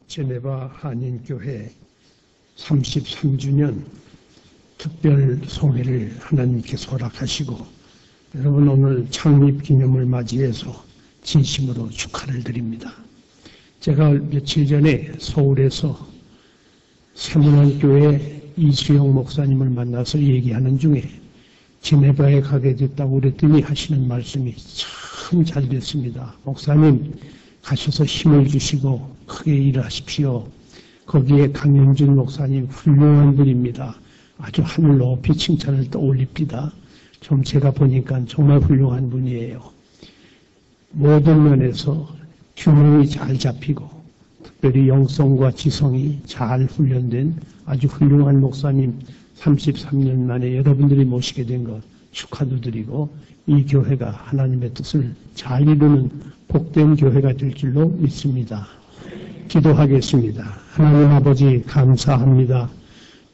제네바 한인교회 33주년 특별 송회를 하나님께서 허락하시고 여러분 오늘 창립 기념을 맞이해서 진심으로 축하를 드립니다. 제가 며칠 전에 서울에서 세문안교회 이수영 목사님을 만나서 얘기하는 중에 제네바에 가게 됐다고 그랬더니 하시는 말씀이 참 잘 됐습니다. 목사님 가셔서 힘을 주시고 크게 일하십시오. 거기에 강영준 목사님 훌륭한 분입니다. 아주 하늘 높이 칭찬을 떠올립니다. 좀 제가 보니까 정말 훌륭한 분이에요. 모든 면에서 균형이 잘 잡히고 특별히 영성과 지성이 잘 훈련된 아주 훌륭한 목사님 33년 만에 여러분들이 모시게 된 것 축하도 드리고 이 교회가 하나님의 뜻을 잘 이루는 복된 교회가 될 줄로 믿습니다. 기도하겠습니다. 하나님 아버지 감사합니다.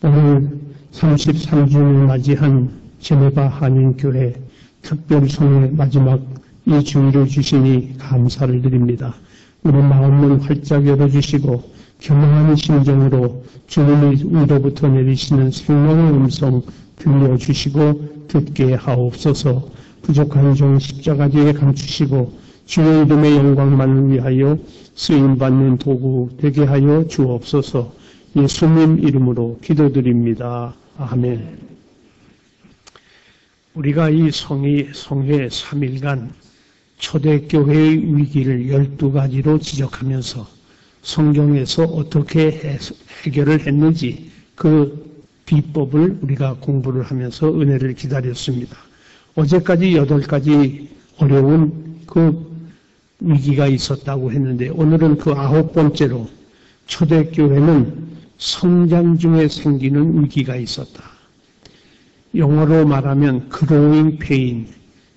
오늘 33주년을 맞이한 제네바 한인교회 특별송회 마지막 이 주일을 주시니 감사를 드립니다. 우리 마음을 활짝 열어주시고 겸허한 심정으로 주님의 위로부터 내리시는 생명의 음성 들려주시고 듣게 하옵소서. 부족한 종 십자가 뒤에 감추시고 주의 이름의 영광만을 위하여 쓰임받는 도구 되게 하여 주옵소서. 예수님 이름으로 기도드립니다. 아멘. 우리가 이 송회 3일간 초대교회의 위기를 12가지로 지적하면서 성경에서 어떻게 해결을 했는지 그 비법을 우리가 공부를 하면서 은혜를 기다렸습니다. 어제까지 8가지 어려운 그 위기가 있었다고 했는데 오늘은 그 9번째로 초대교회는 성장 중에 생기는 위기가 있었다. 영어로 말하면 growing pain,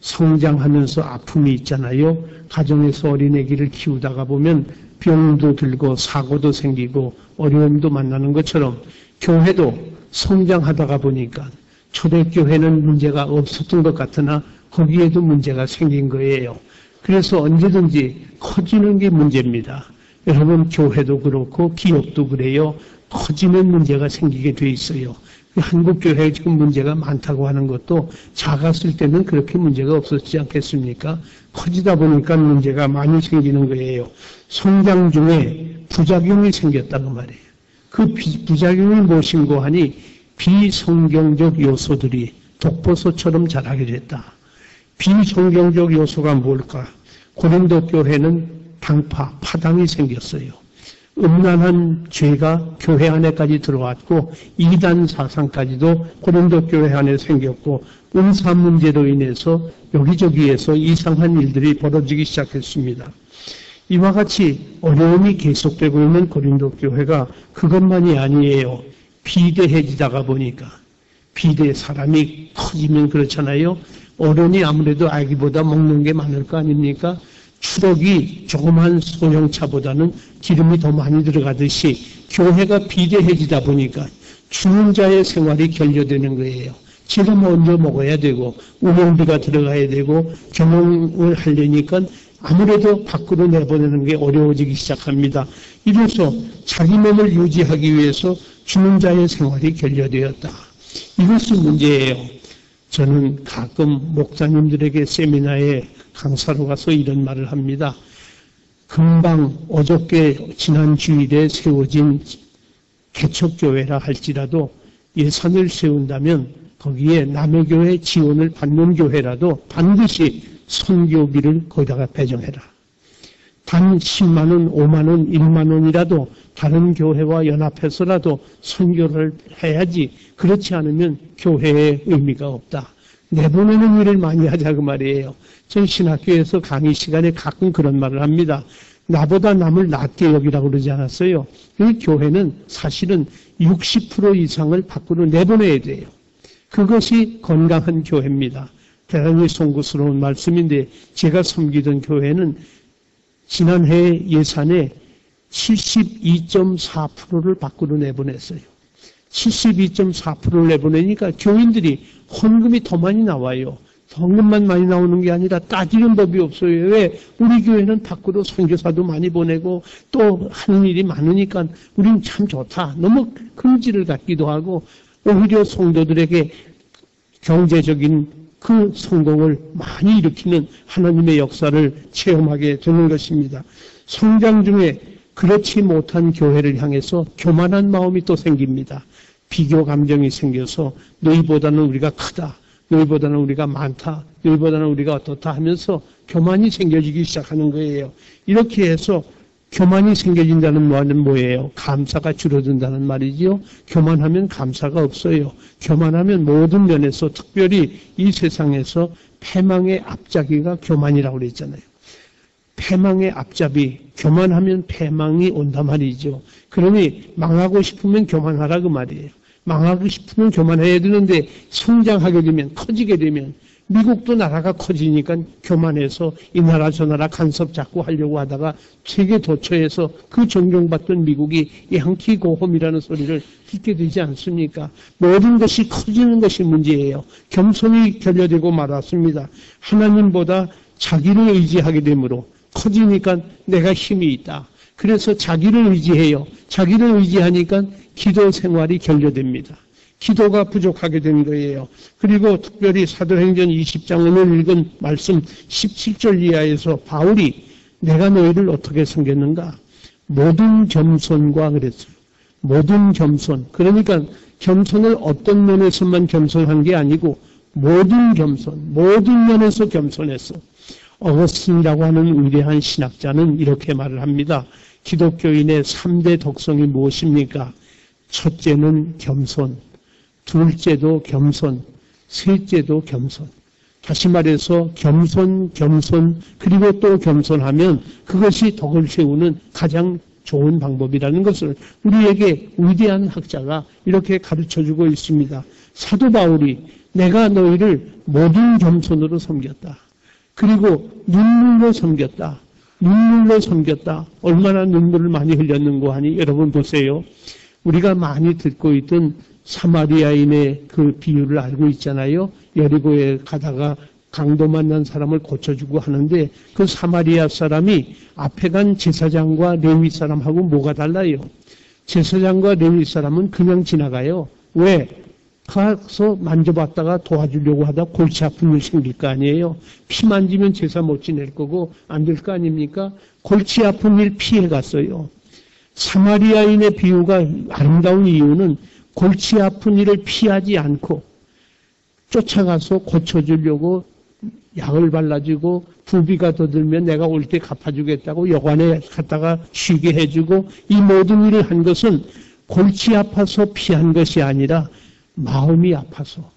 성장하면서 아픔이 있잖아요. 가정에서 어린애기를 키우다가 보면 병도 들고 사고도 생기고 어려움도 만나는 것처럼 교회도 성장하다가 보니까 초대교회는 문제가 없었던 것 같으나 거기에도 문제가 생긴 거예요. 그래서 언제든지 커지는 게 문제입니다. 여러분 교회도 그렇고 기업도 그래요. 커지는 문제가 생기게 돼 있어요. 한국교회에 지금 문제가 많다고 하는 것도 작았을 때는 그렇게 문제가 없었지 않겠습니까? 커지다 보니까 문제가 많이 생기는 거예요. 성장 중에 부작용이 생겼다고 말이에요. 그 부작용이 무엇인고 하니 비성경적 요소들이 독보소처럼 자라게 됐다. 비성경적 요소가 뭘까? 고린도 교회는 파당이 생겼어요. 음란한 죄가 교회 안에까지 들어왔고 이단 사상까지도 고린도 교회 안에 생겼고 은사 문제로 인해서 여기저기에서 이상한 일들이 벌어지기 시작했습니다. 이와 같이 어려움이 계속되고 있는 고린도 교회가 그것만이 아니에요. 비대해지다가 보니까 사람이 커지면 그렇잖아요. 어른이 아무래도 아기보다 먹는 게 많을 거 아닙니까? 추럭이 조그만 소형차보다는 기름이 더 많이 들어가듯이 교회가 비대해지다 보니까 죽는 자의 생활이 결여되는 거예요. 제가 먼저 먹어야 되고 운영비가 들어가야 되고 경영을 하려니까 아무래도 밖으로 내보내는 게 어려워지기 시작합니다. 이로써 자기 몸을 유지하기 위해서 죽는 자의 생활이 결여되었다. 이것이 문제예요. 저는 가끔 목사님들에게 세미나에 강사로 가서 이런 말을 합니다. 금방 어저께 지난 주일에 세워진 개척교회라 할지라도 예산을 세운다면 거기에 남의 교회 지원을 받는 교회라도 반드시 선교비를 거기다가 배정해라. 단 10만 원, 5만 원, 1만 원이라도 다른 교회와 연합해서라도 선교를 해야지. 그렇지 않으면 교회의 의미가 없다. 내보내는 일을 많이 하자 그 말이에요. 전 신학교에서 강의 시간에 가끔 그런 말을 합니다. 나보다 남을 낮게 여기라고 그러지 않았어요. 이 교회는 사실은 60% 이상을 밖으로 내보내야 돼요. 그것이 건강한 교회입니다. 대단히 송구스러운 말씀인데 제가 섬기던 교회는 지난해 예산의 72.4%를 밖으로 내보냈어요. 72.4%를 내보내니까 교인들이 헌금이 더 많이 나와요. 헌금만 많이 나오는 게 아니라 따지는 법이 없어요. 왜? 우리 교회는 밖으로 선교사도 많이 보내고 또 하는 일이 많으니까 우린 참 좋다. 너무 긍지를 갖기도 하고 오히려 성도들에게 경제적인 그 성공을 많이 일으키는 하나님의 역사를 체험하게 되는 것입니다. 성장 중에 그렇지 못한 교회를 향해서 교만한 마음이 또 생깁니다. 비교 감정이 생겨서 너희보다는 우리가 크다. 너희보다는 우리가 많다. 너희보다는 우리가 어떻다 하면서 교만이 생겨지기 시작하는 거예요. 이렇게 해서 교만이 생겨진다는 말은 뭐예요? 감사가 줄어든다는 말이지요. 교만하면 감사가 없어요. 교만하면 모든 면에서 특별히 이 세상에서 패망의 앞잡이가 교만이라고 그랬잖아요. 패망의 앞잡이, 교만하면 패망이 온단 말이죠. 그러니 망하고 싶으면 교만하라 그 말이에요. 망하고 싶으면 교만해야 되는데 성장하게 되면, 커지게 되면 미국도 나라가 커지니까 교만해서 이 나라 저 나라 간섭 잡고 하려고 하다가 세계 도처에서 그 존경받던 미국이 양키 고홈이라는 소리를 듣게 되지 않습니까? 모든 것이 커지는 것이 문제예요. 겸손이 결여되고 말았습니다. 하나님보다 자기를 의지하게 되므로 커지니까 내가 힘이 있다. 그래서 자기를 의지해요. 자기를 의지하니까 기도 생활이 결여됩니다. 기도가 부족하게 된 거예요. 그리고 특별히 사도행전 20장 오늘 읽은 말씀 17절 이하에서 바울이 내가 너희를 어떻게 섬겼는가? 모든 겸손과 그랬어요. 모든 겸손. 그러니까 겸손을 어떤 면에서만 겸손한 게 아니고 모든 겸손, 모든 면에서 겸손했어. 어거스틴이라고 하는 위대한 신학자는 이렇게 말을 합니다. 기독교인의 3대 덕성이 무엇입니까? 첫째는 겸손, 둘째도 겸손, 셋째도 겸손. 다시 말해서 겸손, 그리고 또 겸손하면 그것이 덕을 세우는 가장 좋은 방법이라는 것을 우리에게 위대한 학자가 이렇게 가르쳐주고 있습니다. 사도 바울이 내가 너희를 모든 겸손으로 섬겼다. 그리고 눈물로 섬겼다. 눈물로 섬겼다. 얼마나 눈물을 많이 흘렸는고 하니 여러분 보세요. 우리가 많이 듣고 있던 사마리아인의 그 비유를 알고 있잖아요. 여리고에 가다가 강도 만난 사람을 고쳐주고 하는데 그 사마리아 사람이 앞에 간 제사장과 레위 사람하고 뭐가 달라요? 제사장과 레위 사람은 그냥 지나가요. 왜? 가서 만져봤다가 도와주려고 하다 골치 아픈 일 생길 거 아니에요. 피 만지면 제사 못 지낼 거고 안 될 거 아닙니까? 골치 아픈 일 피해 갔어요. 사마리아인의 비유가 아름다운 이유는 골치 아픈 일을 피하지 않고 쫓아가서 고쳐주려고 약을 발라주고 부비가 더 들면 내가 올 때 갚아주겠다고 여관에 갔다가 쉬게 해주고 이 모든 일을 한 것은 골치 아파서 피한 것이 아니라 마음이 아파서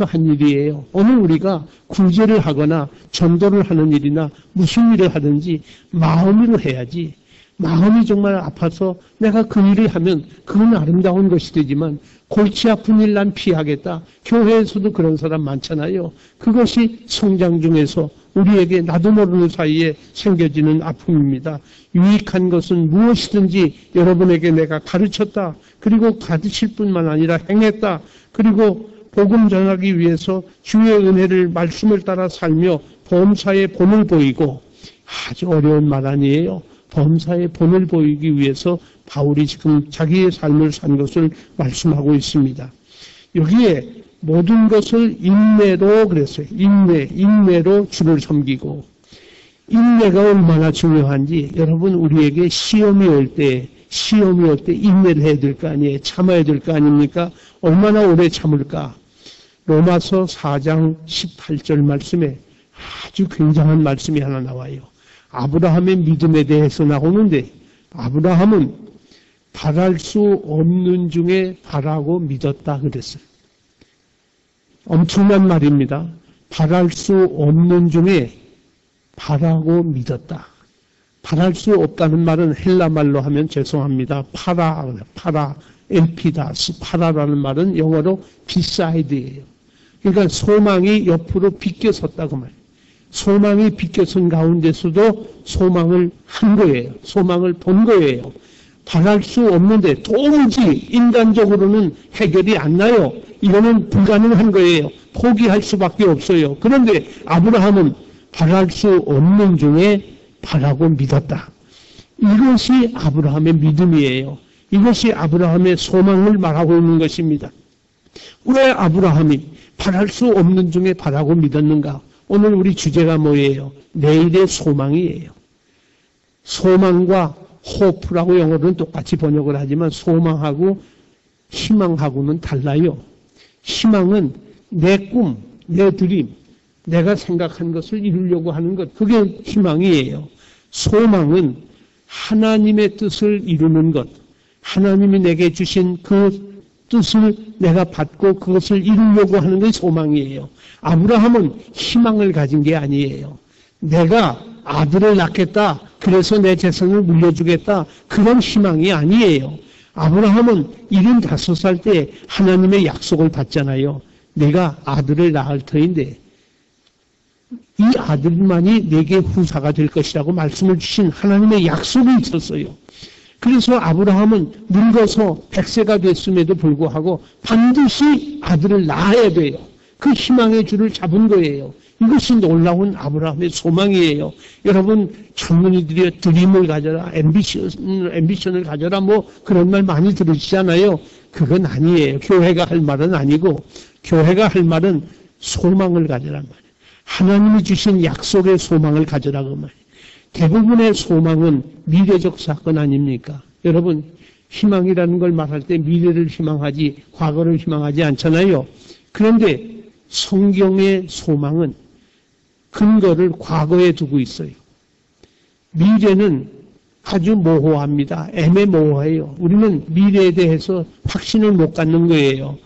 한 일이에요. 오늘 우리가 구제를 하거나 전도를 하는 일이나 무슨 일을 하든지 마음으로 해야지. 마음이 정말 아파서 내가 그 일을 하면 그건 아름다운 것이 되지만 골치 아픈 일 난 피하겠다. 교회에서도 그런 사람 많잖아요. 그것이 성장 중에서 우리에게 나도 모르는 사이에 생겨지는 아픔입니다. 유익한 것은 무엇이든지 여러분에게 내가 가르쳤다. 그리고 가르칠 뿐만 아니라 행했다. 그리고 복음 전하기 위해서 주의 은혜를 말씀을 따라 살며 범사에 본을 보이고 아주 어려운 말 아니에요. 범사에 본을 보이기 위해서 바울이 지금 자기의 삶을 산 것을 말씀하고 있습니다. 여기에 모든 것을 인내로 그랬어요. 인내로 주를 섬기고 인내가 얼마나 중요한지 여러분 우리에게 시험이 올 때 인내를 해야 될 거 아니에요. 참아야 될 거 아닙니까? 얼마나 오래 참을까? 로마서 4장 18절 말씀에 아주 굉장한 말씀이 하나 나와요. 아브라함의 믿음에 대해서 나오는데 아브라함은 바랄 수 없는 중에 바라고 믿었다 그랬어요. 엄청난 말입니다. 바랄 수 없는 중에 바라고 믿었다. 바랄 수 없다는 말은 헬라 말로 하면 죄송합니다. 파라, 엘피다스, 파라라는 말은 영어로 beside예요. 그러니까 소망이 옆으로 비껴섰다고 말이에요. 소망이 비껴선 가운데서도 소망을 한 거예요. 소망을 본 거예요. 바랄 수 없는데 도무지 인간적으로는 해결이 안 나요. 이거는 불가능한 거예요. 포기할 수밖에 없어요. 그런데 아브라함은 바랄 수 없는 중에 바라고 믿었다. 이것이 아브라함의 믿음이에요. 이것이 아브라함의 소망을 말하고 있는 것입니다. 왜 아브라함이 바랄 수 없는 중에 바라고 믿었는가? 오늘 우리 주제가 뭐예요? 내일의 소망이에요. 소망과 호프라고 영어로는 똑같이 번역을 하지만 소망하고 희망하고는 달라요. 희망은 내 꿈, 내 드림, 내가 생각한 것을 이루려고 하는 것, 그게 희망이에요. 소망은 하나님의 뜻을 이루는 것, 하나님이 내게 주신 그 뜻을 내가 받고 그것을 이루려고 하는 게 소망이에요. 아브라함은 희망을 가진 게 아니에요. 내가 아들을 낳겠다, 그래서 내 재산을 물려주겠다, 그런 희망이 아니에요. 아브라함은 75살 때 하나님의 약속을 받잖아요. 내가 아들을 낳을 터인데 이 아들만이 내게 후사가 될 것이라고 말씀을 주신 하나님의 약속이 있었어요. 그래서 아브라함은 늙어서 100세가 됐음에도 불구하고 반드시 아들을 낳아야 돼요. 그 희망의 줄을 잡은 거예요. 이것이 놀라운 아브라함의 소망이에요. 여러분, 젊은이들이 드림을 가져라, 앰비션을 가져라, 뭐 그런 말 많이 들으시잖아요. 그건 아니에요. 교회가 할 말은 아니고, 교회가 할 말은 소망을 가져란 말이에요. 하나님이 주신 약속의 소망을 가져라 그 말이에요. 대부분의 소망은 미래적 사건 아닙니까? 여러분, 희망이라는 걸 말할 때 미래를 희망하지 과거를 희망하지 않잖아요. 그런데 성경의 소망은 근거를 과거에 두고 있어요. 미래는 아주 모호합니다. 애매모호해요. 우리는 미래에 대해서 확신을 못 갖는 거예요.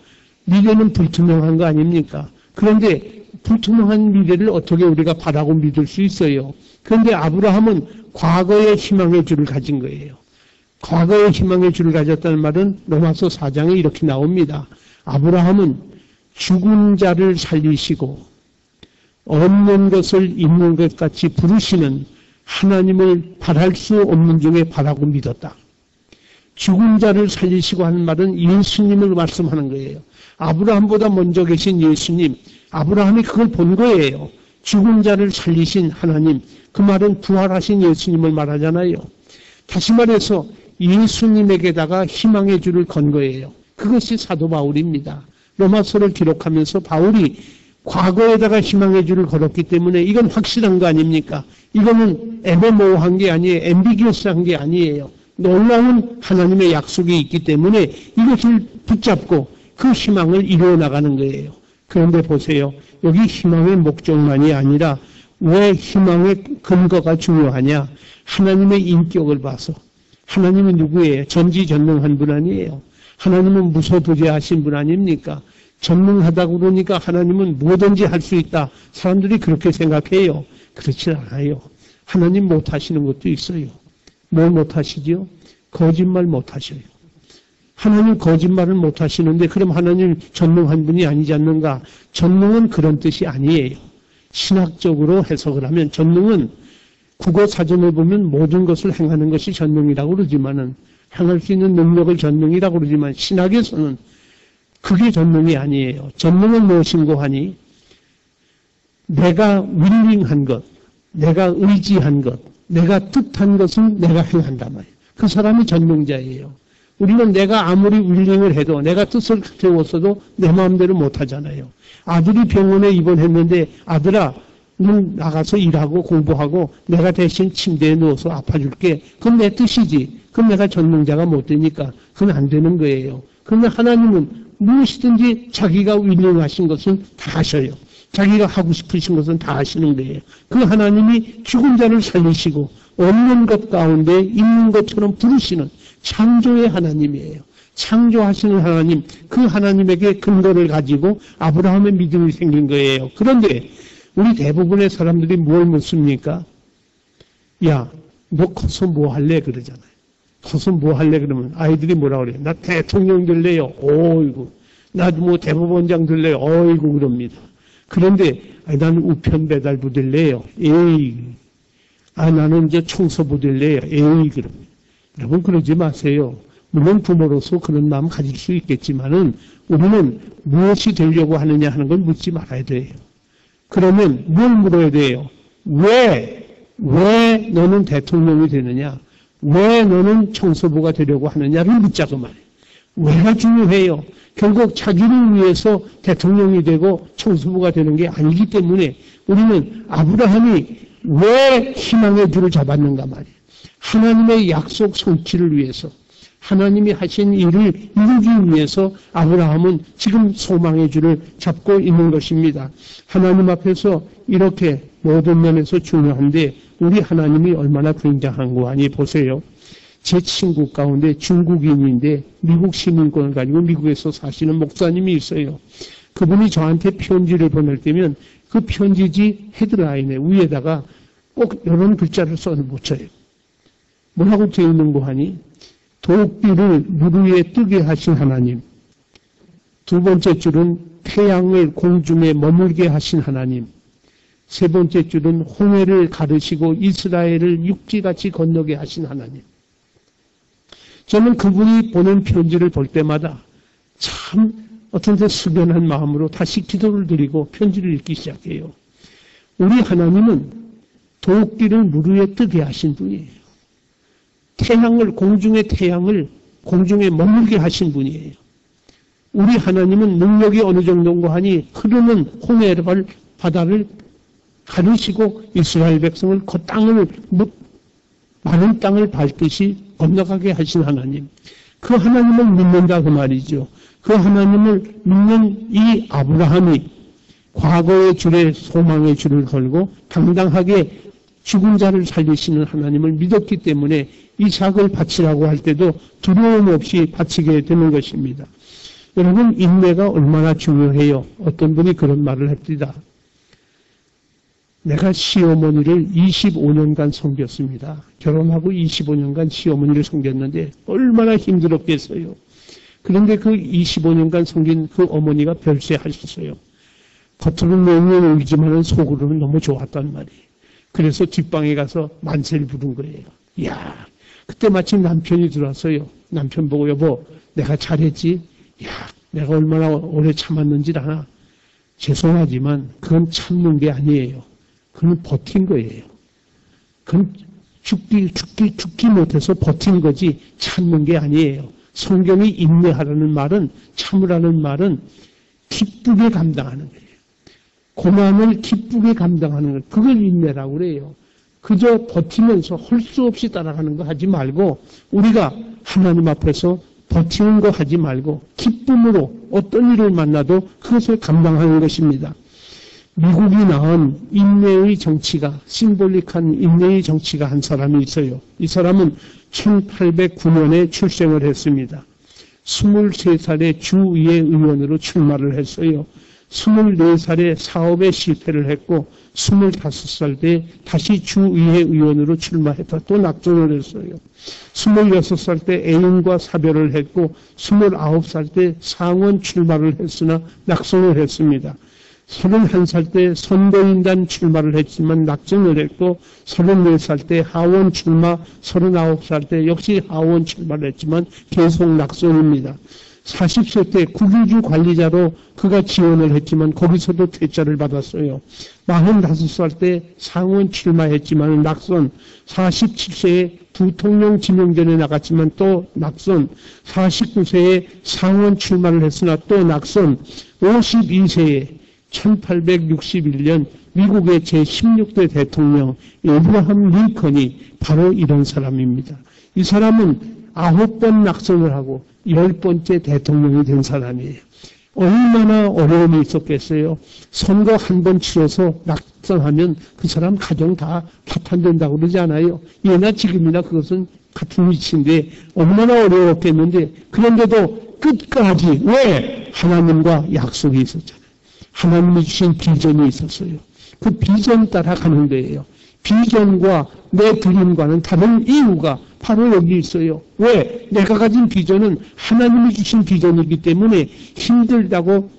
미래는 불투명한 거 아닙니까? 그런데 불투명한 미래를 어떻게 우리가 바라고 믿을 수 있어요? 그런데 아브라함은 과거의 희망의 줄을 가진 거예요. 과거의 희망의 줄을 가졌다는 말은 로마서 4장에 이렇게 나옵니다. 아브라함은 죽은 자를 살리시고 없는 것을 있는 것 같이 부르시는 하나님을 바랄 수 없는 중에 바라고 믿었다. 죽은 자를 살리시고 하는 말은 예수님을 말씀하는 거예요. 아브라함보다 먼저 계신 예수님, 아브라함이 그걸 본 거예요. 죽은 자를 살리신 하나님, 그 말은 부활하신 예수님을 말하잖아요. 다시 말해서 예수님에게다가 희망의 줄을 건 거예요. 그것이 사도 바울입니다. 로마서를 기록하면서 바울이 과거에다가 희망의 줄을 걸었기 때문에 이건 확실한 거 아닙니까? 이거는 애매모호한 게 아니에요. 앰비기어스한 게 아니에요. 놀라운 하나님의 약속이 있기 때문에 이것을 붙잡고 그 희망을 이루어 나가는 거예요. 그런데 보세요. 여기 희망의 목적만이 아니라 왜 희망의 근거가 중요하냐? 하나님의 인격을 봐서. 하나님은 누구예요? 전지전능한 분 아니에요. 하나님은 무소부재하신 분 아닙니까? 전능하다고 그러니까 하나님은 뭐든지 할 수 있다. 사람들이 그렇게 생각해요. 그렇지 않아요. 하나님 못하시는 것도 있어요. 뭘 못하시죠? 거짓말 못하셔요. 하나님 거짓말은 못하시는데 그럼 하나님 전능한 분이 아니지 않는가? 전능은 그런 뜻이 아니에요. 신학적으로 해석을 하면 전능은 국어 사전에 보면 모든 것을 행하는 것이 전능이라고 그러지만은 행할 수 있는 능력을 전능이라고 그러지만 신학에서는 그게 전능이 아니에요. 전능은 무엇인고 하니 내가 윌링한 것, 내가 의지한 것, 내가 뜻한 것은 내가 행한단 말이에요. 그 사람이 전능자예요. 우리는 내가 아무리 윌링을 해도 내가 뜻을 세웠어도 내 마음대로 못하잖아요. 아들이 병원에 입원했는데 아들아 넌 나가서 일하고 공부하고 내가 대신 침대에 누워서 아파줄게. 그건 내 뜻이지. 그럼 내가 전능자가 못 되니까 그건 안 되는 거예요. 그런데 하나님은 무엇이든지 자기가 윌링하신 것은 다 하셔요. 자기가 하고 싶으신 것은 다 하시는 거예요. 그 하나님이 죽은 자를 살리시고 없는 것 가운데 있는 것처럼 부르시는 창조의 하나님이에요. 창조하시는 하나님, 그 하나님에게 근거를 가지고 아브라함의 믿음이 생긴 거예요. 그런데 우리 대부분의 사람들이 뭘 묻습니까? 야, 너 커서 뭐 할래? 그러잖아요. 커서 뭐 할래? 그러면 아이들이 뭐라 그래요? 나 대통령 될래요. 어이구. 나도 뭐 대법원장 될래요. 어이구 그럽니다. 그런데 나는 우편 배달부 될래요. 에이. 나는 이제 청소부 될래요. 에이 그럽니다. 여러분 그러지 마세요. 물론 부모로서 그런 마음 가질 수 있겠지만은 우리는 무엇이 되려고 하느냐 하는 걸 묻지 말아야 돼요. 그러면 뭘 물어야 돼요? 왜 너는 대통령이 되느냐? 왜 너는 청소부가 되려고 하느냐를 묻자고 말이에요. 왜가 중요해요? 결국 자기를 위해서 대통령이 되고 청소부가 되는 게 아니기 때문에 우리는 아브라함이 왜 희망의 줄을 잡았는가 말이에요. 하나님의 약속 성취를 위해서, 하나님이 하신 일을 이루기 위해서 아브라함은 지금 소망의 줄을 잡고 있는 것입니다. 하나님 앞에서 이렇게 모든 면에서 중요한데 우리 하나님이 얼마나 굉장한 거 아니 보세요. 제 친구 가운데 중국인인데 미국 시민권을 가지고 미국에서 사시는 목사님이 있어요. 그분이 저한테 편지를 보낼 때면 그 편지지 헤드라인에 위에다가 꼭 이런 글자를 써붙여요. 뭐라고 되어 있는 거 하니? 도끼를 물 위에 뜨게 하신 하나님. 두 번째 줄은 태양을 공중에 머물게 하신 하나님. 세 번째 줄은 홍해를 가르시고 이스라엘을 육지같이 건너게 하신 하나님. 저는 그분이 보낸 편지를 볼 때마다 참 어떤 데 숙연한 마음으로 다시 기도를 드리고 편지를 읽기 시작해요. 우리 하나님은 도끼를 물 위에 뜨게 하신 분이에요. 공중의 태양을 공중에 머물게 하신 분이에요. 우리 하나님은 능력이 어느 정도인가 하니 흐르는 홍해를 바다를 가르시고 이스라엘 백성을 그 땅을 많은 땅을 밟듯이 건너가게 하신 하나님. 그 하나님을 믿는다 그 말이죠. 그 하나님을 믿는 이 아브라함이 과거의 줄에 소망의 줄을 걸고 당당하게 죽은 자를 살리시는 하나님을 믿었기 때문에 이삭을 바치라고 할 때도 두려움 없이 바치게 되는 것입니다. 여러분 인내가 얼마나 중요해요. 어떤 분이 그런 말을 합니다. 내가 시어머니를 25년간 섬겼습니다. 결혼하고 25년간 시어머니를 섬겼는데 얼마나 힘들었겠어요. 그런데 그 25년간 섬긴 그 어머니가 별세하셨어요. 겉으로는 너무 울지만은 속으로는 너무 좋았단 말이에요. 그래서 뒷방에 가서 만세를 부른 거예요. 이야, 그때 마침 남편이 들어왔어요. 남편 보고 여보, 내가 잘했지? 이야, 내가 얼마나 오래 참았는지 아나? 죄송하지만 그건 참는 게 아니에요. 그건 버틴 거예요. 그건 죽기 못해서 버틴 거지 참는 게 아니에요. 성경이 인내하라는 말은, 참으라는 말은 기쁘게 감당하는 거예요. 고난을 기쁘게 감당하는 것, 그걸 인내라고 그래요. 그저 버티면서 할 수 없이 따라가는 거 하지 말고 우리가 하나님 앞에서 버티는 거 하지 말고 기쁨으로 어떤 일을 만나도 그것을 감당하는 것입니다. 미국이 낳은 인내의 정치가, 심볼릭한 인내의 정치가 한 사람이 있어요. 이 사람은 1809년에 출생을 했습니다. 23살에 주의회 의원으로 출마를 했어요. 24살에 사업에 실패를 했고 25살 때 다시 주의회 의원으로 출마했다. 또 낙선을 했어요. 26살 때 애인과 사별을 했고 29살 때 상원 출마를 했으나 낙선을 했습니다. 31살 때 선거인단 출마를 했지만 낙선을 했고 34살 때 하원 출마, 39살 때 역시 하원 출마를 했지만 계속 낙선입니다. 40세 때 국유주 관리자로 그가 지원을 했지만 거기서도 퇴짜를 받았어요. 45살 때 상원 출마했지만 낙선, 47세에 부통령 지명전에 나갔지만 또 낙선, 49세에 상원 출마를 했으나 또 낙선, 52세에 1861년 미국의 제16대 대통령 에브라함 링컨이 바로 이런 사람입니다. 이 사람은 9번 낙선을 하고 10번째 대통령이 된 사람이에요. 얼마나 어려움이 있었겠어요. 선거 한 번 치러서 낙선하면 그 사람 가정 다 파탄된다고 그러지 않아요. 예나 지금이나 그것은 같은 위치인데 얼마나 어려웠겠는데 그런데도 끝까지 왜? 하나님과 약속이 있었잖아요. 하나님이 주신 비전이 있었어요. 그 비전 따라 가는 거예요. 비전과 내 드림과는 다른 이유가 바로 여기 있어요. 왜? 내가 가진 비전은 하나님이 주신 비전이기 때문에 힘들다고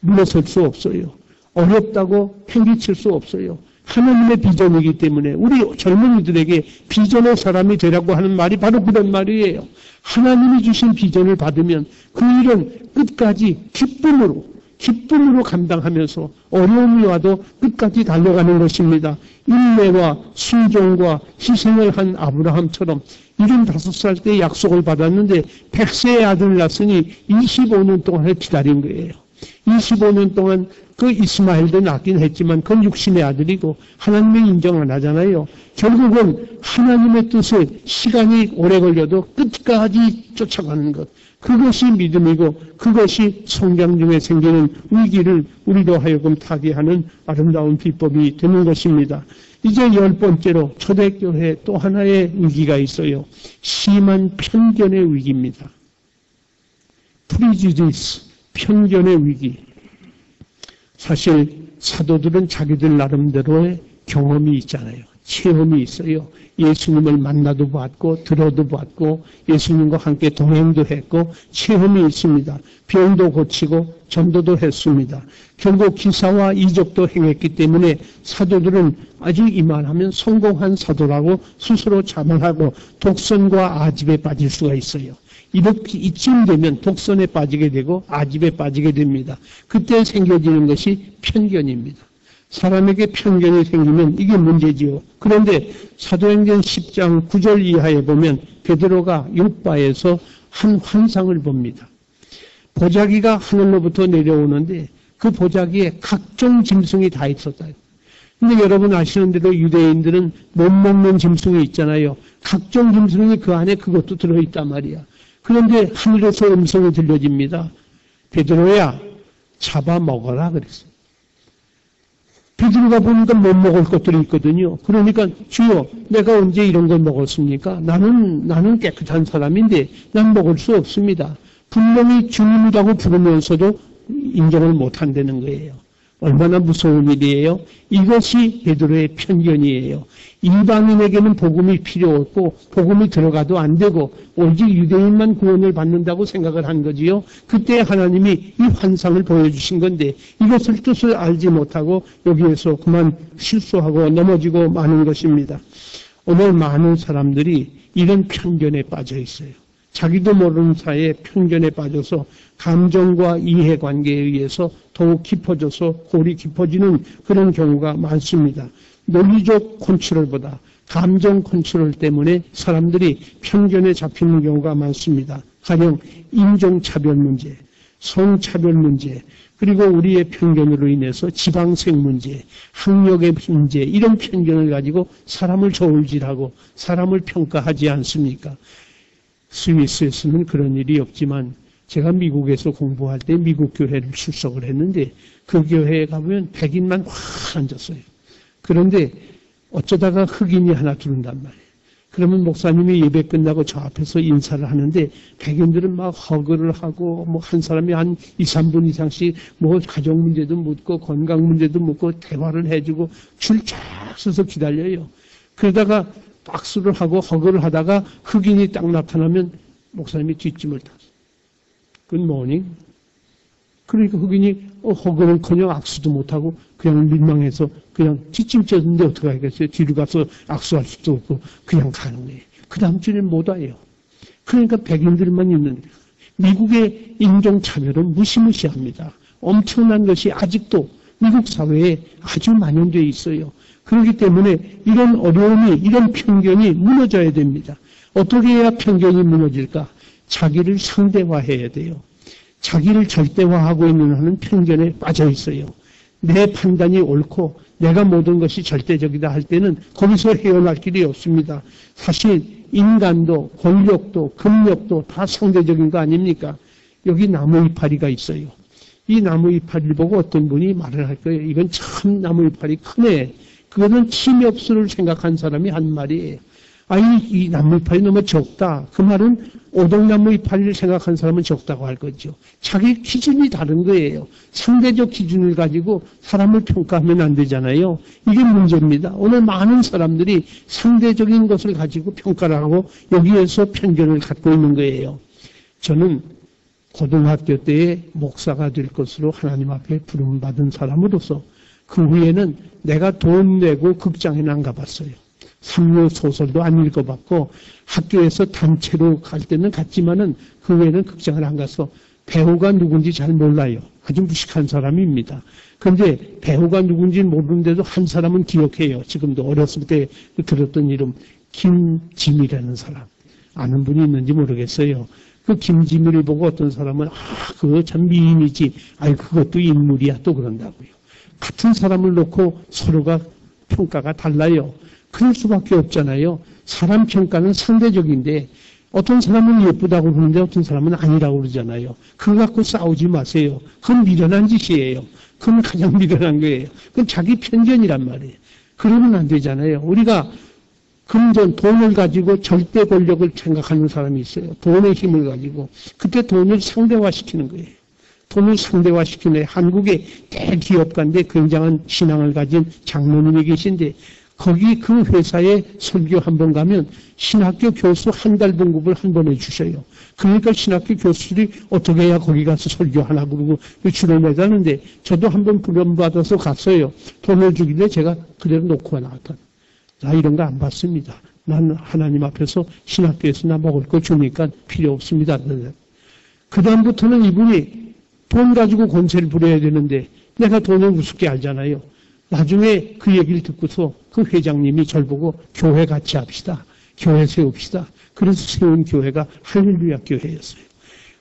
물러설 수 없어요. 어렵다고 팽개칠 수 없어요. 하나님의 비전이기 때문에 우리 젊은이들에게 비전의 사람이 되라고 하는 말이 바로 그런 말이에요. 하나님이 주신 비전을 받으면 그 일은 끝까지 기쁨으로 감당하면서 어려움이 와도 끝까지 달려가는 것입니다. 인내와 순종과 희생을 한 아브라함처럼 75살 때 약속을 받았는데 100세의 아들을 낳았으니 25년 동안을 기다린 거예요. 25년 동안 그 이스마엘도 낳긴 했지만 그건 육신의 아들이고 하나님의 인정 안 하잖아요. 결국은 하나님의 뜻에 시간이 오래 걸려도 끝까지 쫓아가는 것. 그것이 믿음이고 그것이 성장 중에 생기는 위기를 우리로 하여금 타개하는 아름다운 비법이 되는 것입니다. 이제 10번째로 초대교회 또 하나의 위기가 있어요. 심한 편견의 위기입니다. 프리주디스, 편견의 위기. 사실 사도들은 자기들 나름대로의 경험이 있잖아요. 체험이 있어요. 예수님을 만나도 봤고 들어도 봤고 예수님과 함께 동행도 했고 체험이 있습니다. 병도 고치고 전도도 했습니다. 결국 기사와 이적도 행했기 때문에 사도들은 아직 이만하면 성공한 사도라고 스스로 자만하고 독선과 아집에 빠질 수가 있어요. 이렇게 이쯤 되면 독선에 빠지게 되고 아집에 빠지게 됩니다. 그때 생겨지는 것이 편견입니다. 사람에게 편견이 생기면 이게 문제지요. 그런데 사도행전 10장 9절 이하에 보면 베드로가 요바에서 한 환상을 봅니다. 보자기가 하늘로부터 내려오는데 그 보자기에 각종 짐승이 다 있었다. 근데 여러분 아시는 대로 유대인들은 못 먹는 짐승이 있잖아요. 각종 짐승이 그 안에 그것도 들어있단 말이야. 그런데 하늘에서 음성이 들려집니다. 베드로야, 잡아 먹어라 그랬어요. 베드로가 보니까 못 먹을 것들이 있거든요. 그러니까 주여, 내가 언제 이런 걸 먹었습니까? 나는 깨끗한 사람인데 난 먹을 수 없습니다. 분명히 주님이라고 부르면서도 인정을 못한다는 거예요. 얼마나 무서운 일이에요? 이것이 베드로의 편견이에요. 이방인에게는 복음이 필요 없고 복음이 들어가도 안 되고 오직 유대인만 구원을 받는다고 생각을 한 거지요. 그때 하나님이 이 환상을 보여주신 건데 이것을 뜻을 알지 못하고 여기에서 그만 실수하고 넘어지고 마는 것입니다. 오늘 많은 사람들이 이런 편견에 빠져 있어요. 자기도 모르는 사이에 편견에 빠져서 감정과 이해관계에 의해서 더욱 깊어져서 골이 깊어지는 그런 경우가 많습니다. 논리적 컨트롤보다 감정 컨트롤 때문에 사람들이 편견에 잡히는 경우가 많습니다. 가령 인종차별 문제, 성차별 문제, 그리고 우리의 편견으로 인해서 지방색 문제, 학력의 문제, 이런 편견을 가지고 사람을 저울질하고 사람을 평가하지 않습니까? 스위스에서는 그런 일이 없지만 제가 미국에서 공부할 때 미국 교회를 출석을 했는데 그 교회에 가보면 백인만 확 앉았어요. 그런데 어쩌다가 흑인이 하나 들어온단 말이에요. 그러면 목사님이 예배 끝나고 저 앞에서 인사를 하는데 백인들은 막 허그를 하고 뭐 한 사람이 한 2, 3분 이상씩 뭐 가정 문제도 묻고 건강 문제도 묻고 대화를 해주고 줄 쫙 서서 기다려요. 그러다가 박수를 하고 허그를 하다가 흑인이 딱 나타나면 목사님이 뒷짐을 탔어요. 굿모닝. 그러니까 흑인이 허그는커녕 악수도 못하고 그냥 민망해서 그냥 뒷짐 쳤는데 어떻게 하겠어요? 뒤로 가서 악수할 수도 없고 그냥 가는 거예요. 그 다음 주에는 못 와요. 그러니까 백인들만 있는 미국의 인종차별은 무시무시합니다. 엄청난 것이 아직도 미국 사회에 아주 만연되어 있어요. 그렇기 때문에 이런 어려움이, 이런 편견이 무너져야 됩니다. 어떻게 해야 편견이 무너질까? 자기를 상대화해야 돼요. 자기를 절대화하고 있는 하는 편견에 빠져 있어요. 내 판단이 옳고 내가 모든 것이 절대적이다 할 때는 거기서 헤어날 길이 없습니다. 사실 인간도 권력도 금력도 다 상대적인 거 아닙니까? 여기 나무 이파리가 있어요. 이 나무 이파리를 보고 어떤 분이 말을 할 거예요. 이건 참 나무 이파리 크네. 그거는 티맵스를 생각한 사람이 한 말이에요. 아니, 이 나무 이파리 너무 적다. 그 말은 오동나무 이파리를 생각한 사람은 적다고 할 거죠. 자기 기준이 다른 거예요. 상대적 기준을 가지고 사람을 평가하면 안 되잖아요. 이게 문제입니다. 오늘 많은 사람들이 상대적인 것을 가지고 평가를 하고 여기에서 편견을 갖고 있는 거예요. 저는 고등학교 때에 목사가 될 것으로 하나님 앞에 부름받은 사람으로서 그 후에는 내가 돈 내고 극장에는 안 가봤어요. 삼류 소설도 안 읽어봤고 학교에서 단체로 갈 때는 갔지만은 그 후에는 극장을 안 가서 배우가 누군지 잘 몰라요. 아주 무식한 사람입니다. 그런데 배우가 누군지 모르는데도 한 사람은 기억해요. 지금도 어렸을 때 들었던 이름 김지미라는 사람. 아는 분이 있는지 모르겠어요. 그 김지미를 보고 어떤 사람은 그거 참 미인이지. 그것도 인물이야 또 그런다고요. 같은 사람을 놓고 서로가 평가가 달라요. 그럴 수밖에 없잖아요. 사람 평가는 상대적인데 어떤 사람은 예쁘다고 그러는데 어떤 사람은 아니라고 그러잖아요. 그거 갖고 싸우지 마세요. 그건 미련한 짓이에요. 그건 가장 미련한 거예요. 그건 자기 편견이란 말이에요. 그러면 안 되잖아요. 우리가 금전, 돈을 가지고 절대 권력을 생각하는 사람이 있어요. 돈의 힘을 가지고. 그때 돈을 상대화시키는 거예요. 돈을 상대화시키는 한국의 대기업가인데 굉장한 신앙을 가진 장로님이 계신데 거기 그 회사에 설교 한 번 가면 신학교 교수 한 달 봉급을 한 번에 주셔요. 그러니까 신학교 교수들이 어떻게 해야 거기 가서 설교 하나 그러고 출연하자는데 저도 한 번 부름받아서 갔어요. 돈을 주길래 제가 그대로 놓고 나왔다. 나 이런 거 안 받습니다. 난 하나님 앞에서 신학교에서 나 먹을 거 주니까 필요 없습니다. 그 다음부터는 이분이 돈 가지고 권세를 부려야 되는데 내가 돈을 우습게 알잖아요. 나중에 그 얘기를 듣고서 그 회장님이 절 보고 교회 같이 합시다. 교회 세웁시다. 그래서 세운 교회가 할렐루야 교회였어요.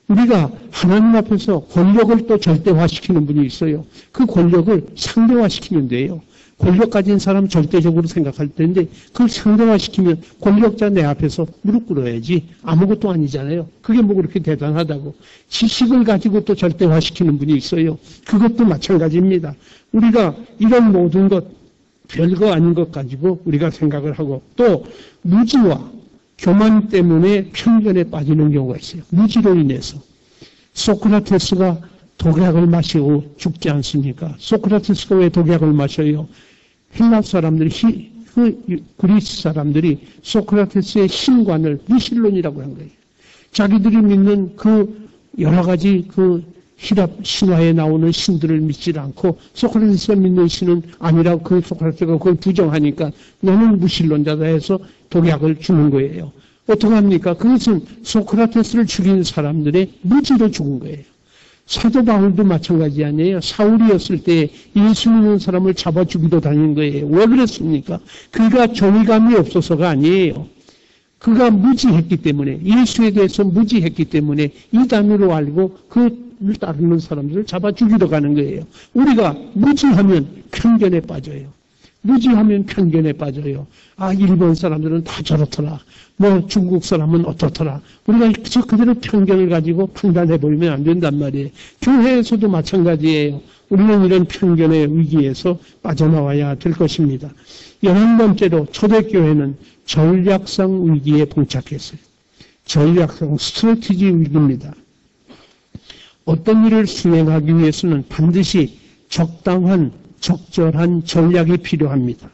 우리가 하나님 앞에서 권력을 또 절대화시키는 분이 있어요. 그 권력을 상대화시키면 돼요. 권력 가진 사람 절대적으로 생각할 텐데 그걸 상대화시키면 권력자 내 앞에서 무릎 꿇어야지 아무것도 아니잖아요. 그게 뭐 그렇게 대단하다고. 지식을 가지고 또 절대화시키는 분이 있어요. 그것도 마찬가지입니다. 우리가 이런 모든 것 별거 아닌 것 가지고 우리가 생각을 하고 또 무지와 교만 때문에 편견에 빠지는 경우가 있어요. 무지로 인해서. 소크라테스가 독약을 마시고 죽지 않습니까? 소크라테스가 왜 독약을 마셔요? 헬라 사람들이, 그리스 사람들이 소크라테스의 신관을 무신론이라고 한 거예요. 자기들이 믿는 그 여러 가지 그 히랍 신화에 나오는 신들을 믿지 않고 소크라테스가 믿는 신은 아니라고 그 소크라테스가 그걸 부정하니까 너는 무신론자다 해서 독약을 주는 거예요. 어떡합니까? 그것은 소크라테스를 죽인 사람들의 무지로 죽은 거예요. 사도 바울도 마찬가지 아니에요. 사울이었을 때 예수 믿는 사람을 잡아 죽이러 다니는 거예요. 왜 그랬습니까? 그가 정의감이 없어서가 아니에요. 그가 무지했기 때문에, 예수에 대해서 무지했기 때문에 이단으로 알고 그를 따르는 사람들을 잡아 죽이러 가는 거예요. 우리가 무지하면 편견에 빠져요. 무지하면 편견에 빠져요. 일본 사람들은 다 저렇더라. 중국 사람은 어떻더라. 우리가 그대로 편견을 가지고 판단해버리면 안 된단 말이에요. 교회에서도 마찬가지예요. 우리는 이런 편견의 위기에서 빠져나와야 될 것입니다. 11번째로 초대교회는 전략상 위기에 봉착했어요. 전략상 스트래티지 위기입니다. 어떤 일을 수행하기 위해서는 반드시 적절한 전략이 필요합니다.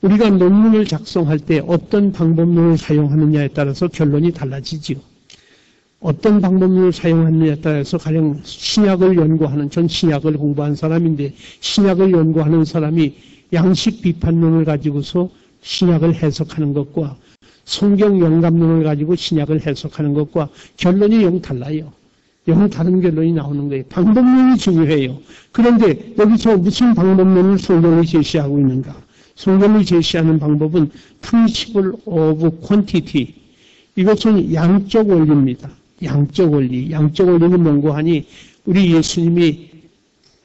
우리가 논문을 작성할 때 어떤 방법론을 사용하느냐에 따라서 결론이 달라지지요. 어떤 방법론을 사용하느냐에 따라서 가령 신약을 연구하는, 전 신약을 공부한 사람인데 신약을 연구하는 사람이 양식 비판론을 가지고서 신약을 해석하는 것과 성경 영감론을 가지고 신약을 해석하는 것과 결론이 영 달라요. 영 다른 결론이 나오는 거예요. 방법론이 중요해요. 그런데 여기서 무슨 방법론을 성경이 제시하고 있는가? 성경이 제시하는 방법은 Principle of Quantity. 이것은 양적 원리입니다. 양적 원리. 양적 원리는 뭔고 하니 우리 예수님이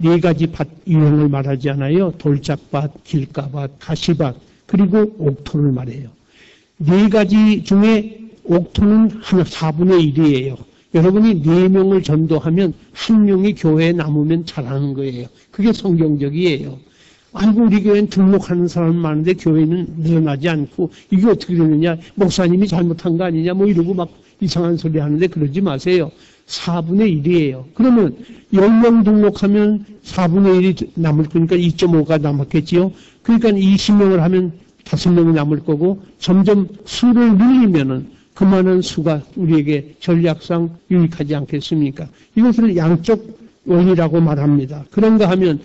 4가지 밭 유형을 말하지 않아요. 돌짝밭, 길가밭, 가시밭, 그리고 옥토를 말해요. 4가지 중에 옥토는 4분의 1이에요. 여러분이 4명을 전도하면 1명이 교회에 남으면 잘하는 거예요. 그게 성경적이에요. 우리 교회는 등록하는 사람은 많은데 교회는 늘어나지 않고 이게 어떻게 되느냐, 목사님이 잘못한 거 아니냐 이러고 막 이상한 소리 하는데 그러지 마세요. 4분의 1이에요. 그러면 10명 등록하면 4분의 1이 남을 거니까 2.5가 남았겠지요. 그러니까 20명을 하면 5명이 남을 거고 점점 수를 늘리면은 그만한 수가 우리에게 전략상 유익하지 않겠습니까? 이것을 양적 원이라고 말합니다. 그런가 하면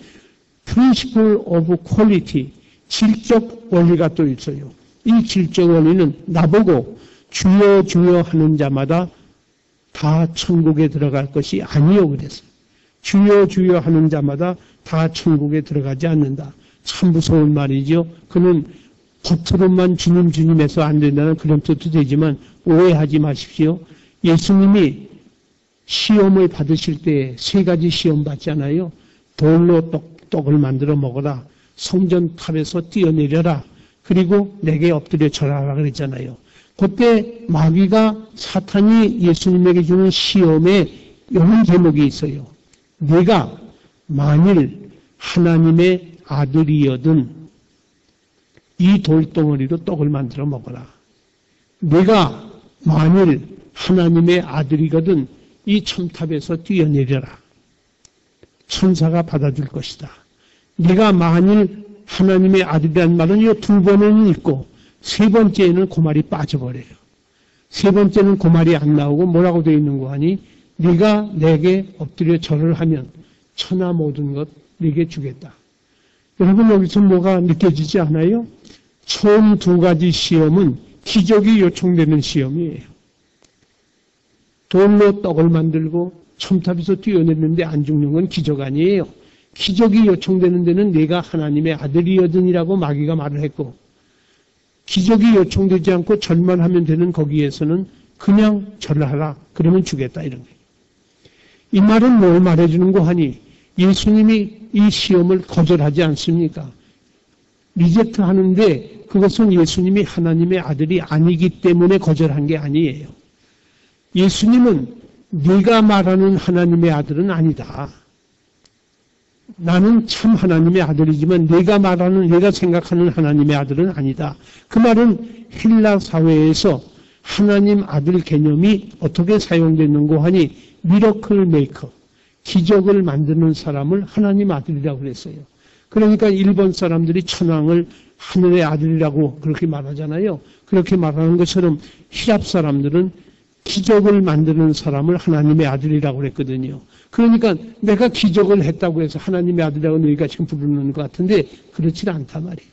principle of quality, 질적 원리가 또 있어요. 이 질적 원리는 나보고 주여 주여 하는 자마다 다 천국에 들어갈 것이 아니요 그랬어요. 주여 주여 하는 자마다 다 천국에 들어가지 않는다. 참 무서운 말이죠. 그는 겉으로만 주님 주님해서 안 된다는 그런 뜻도 되지만 오해하지 마십시오. 예수님이 시험을 받으실 때 세 가지 시험 받잖아요. 돌로 떡을 만들어 먹어라. 성전탑에서 뛰어내려라. 그리고 내게 엎드려 절하라 그랬잖아요. 그때 마귀가 사탄이 예수님에게 주는 시험에 이런 제목이 있어요. 네가 만일 하나님의 아들이여든 이 돌덩어리로 떡을 만들어 먹어라. 네가 만일 하나님의 아들이거든 이 첨탑에서 뛰어내려라. 천사가 받아줄 것이다. 네가 만일 하나님의 아들이라는 말은 이 두 번에는 있고 세 번째에는 그 말이 빠져버려요. 세 번째는 그 말이 안 나오고 뭐라고 되어 있는 거 아니? 네가 내게 엎드려 절을 하면 천하 모든 것 네게 주겠다. 여러분 여기서 뭐가 느껴지지 않아요? 처음 두 가지 시험은 기적이 요청되는 시험이에요. 돌로 떡을 만들고 첨탑에서 뛰어내리는데 안 죽는 건 기적 아니에요. 기적이 요청되는 데는 내가 하나님의 아들이여든이라고 마귀가 말을 했고 기적이 요청되지 않고 절만 하면 되는 거기에서는 그냥 절하라. 그러면 주겠다 이런 거예요. 이 말은 뭘 말해주는 거 하니 예수님이 이 시험을 거절하지 않습니까? 리젝트 하는데 그것은 예수님이 하나님의 아들이 아니기 때문에 거절한 게 아니에요. 예수님은 네가 말하는 하나님의 아들은 아니다. 나는 참 하나님의 아들이지만 내가 말하는, 내가 생각하는 하나님의 아들은 아니다. 그 말은 헬라 사회에서 하나님 아들 개념이 어떻게 사용되는고 하니 미러클 메이커, 기적을 만드는 사람을 하나님 아들이라고 그랬어요. 그러니까 일본 사람들이 천황을 하늘의 아들이라고 그렇게 말하잖아요. 그렇게 말하는 것처럼 히랍 사람들은 기적을 만드는 사람을 하나님의 아들이라고 그랬거든요. 그러니까 내가 기적을 했다고 해서 하나님의 아들이라고 너희가 지금 부르는 것 같은데 그렇지 않단 말이에요.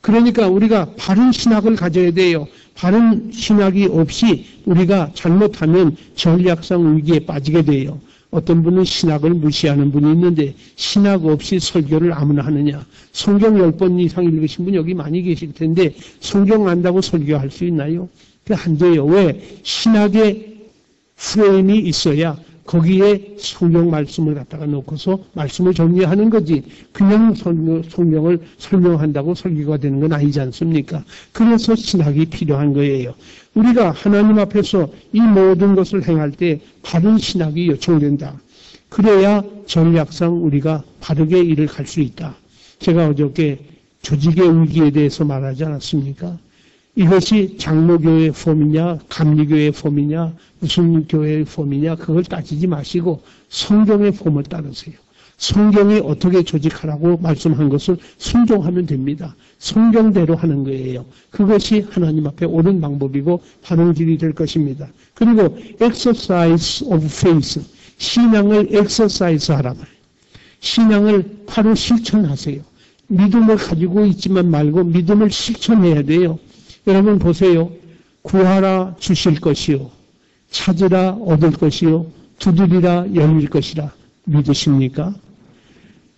그러니까 우리가 바른 신학을 가져야 돼요. 바른 신학이 없이 우리가 잘못하면 전략상 위기에 빠지게 돼요. 어떤 분은 신학을 무시하는 분이 있는데 신학 없이 설교를 아무나 하느냐. 성경 10번 이상 읽으신 분 여기 많이 계실 텐데 성경 안다고 설교할 수 있나요? 그게 안 돼요. 왜? 신학의 프레임이 있어야 거기에 성경 말씀을 갖다가 놓고서 말씀을 정리하는 거지. 그냥 성경을 설명한다고 설교가 되는 건 아니지 않습니까? 그래서 신학이 필요한 거예요. 우리가 하나님 앞에서 이 모든 것을 행할 때 바른 신학이 요청된다. 그래야 전략상 우리가 바르게 일을 갈 수 있다. 제가 어저께 조직의 위기에 대해서 말하지 않았습니까? 이것이 장로교의 폼이냐 감리교의 폼이냐 무슨 교회의 폼이냐 그걸 따지지 마시고 성경의 폼을 따르세요. 성경이 어떻게 조직하라고 말씀한 것을 순종하면 됩니다. 성경대로 하는 거예요. 그것이 하나님 앞에 옳은 방법이고 바른 길이 될 것입니다. 그리고 exercise of faith, 신앙을 exercise 하라 말이에요. 신앙을 바로 실천하세요. 믿음을 가지고 있지만 말고 믿음을 실천해야 돼요. 여러분 보세요. 구하라 주실 것이요. 찾으라 얻을 것이요. 두드리라 열릴 것이라. 믿으십니까?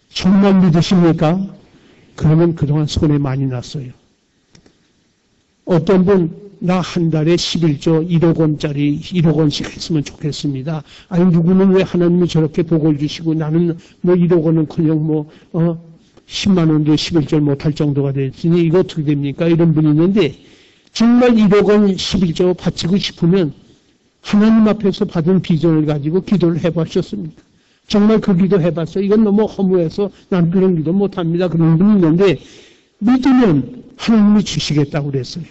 정말 믿으십니까? 그러면 그동안 손해 많이 났어요. 어떤 분 나 한 달에 11조 1억 원짜리 1억 원씩 했으면 좋겠습니다. 아니 누구는 왜 하나님이 저렇게 복을 주시고 나는 뭐 1억 원은커녕 10만 원도 11조를 못할 정도가 됐으니 이거 어떻게 됩니까? 이런 분이 있는데 정말 1억 원 11조 바치고 싶으면 하나님 앞에서 받은 비전을 가지고 기도를 해보셨습니까? 정말 그 기도 해봤어요. 이건 너무 허무해서 난 그런 기도 못합니다. 그런 분이 있는데 믿으면 하나님이 주시겠다고 그랬어요.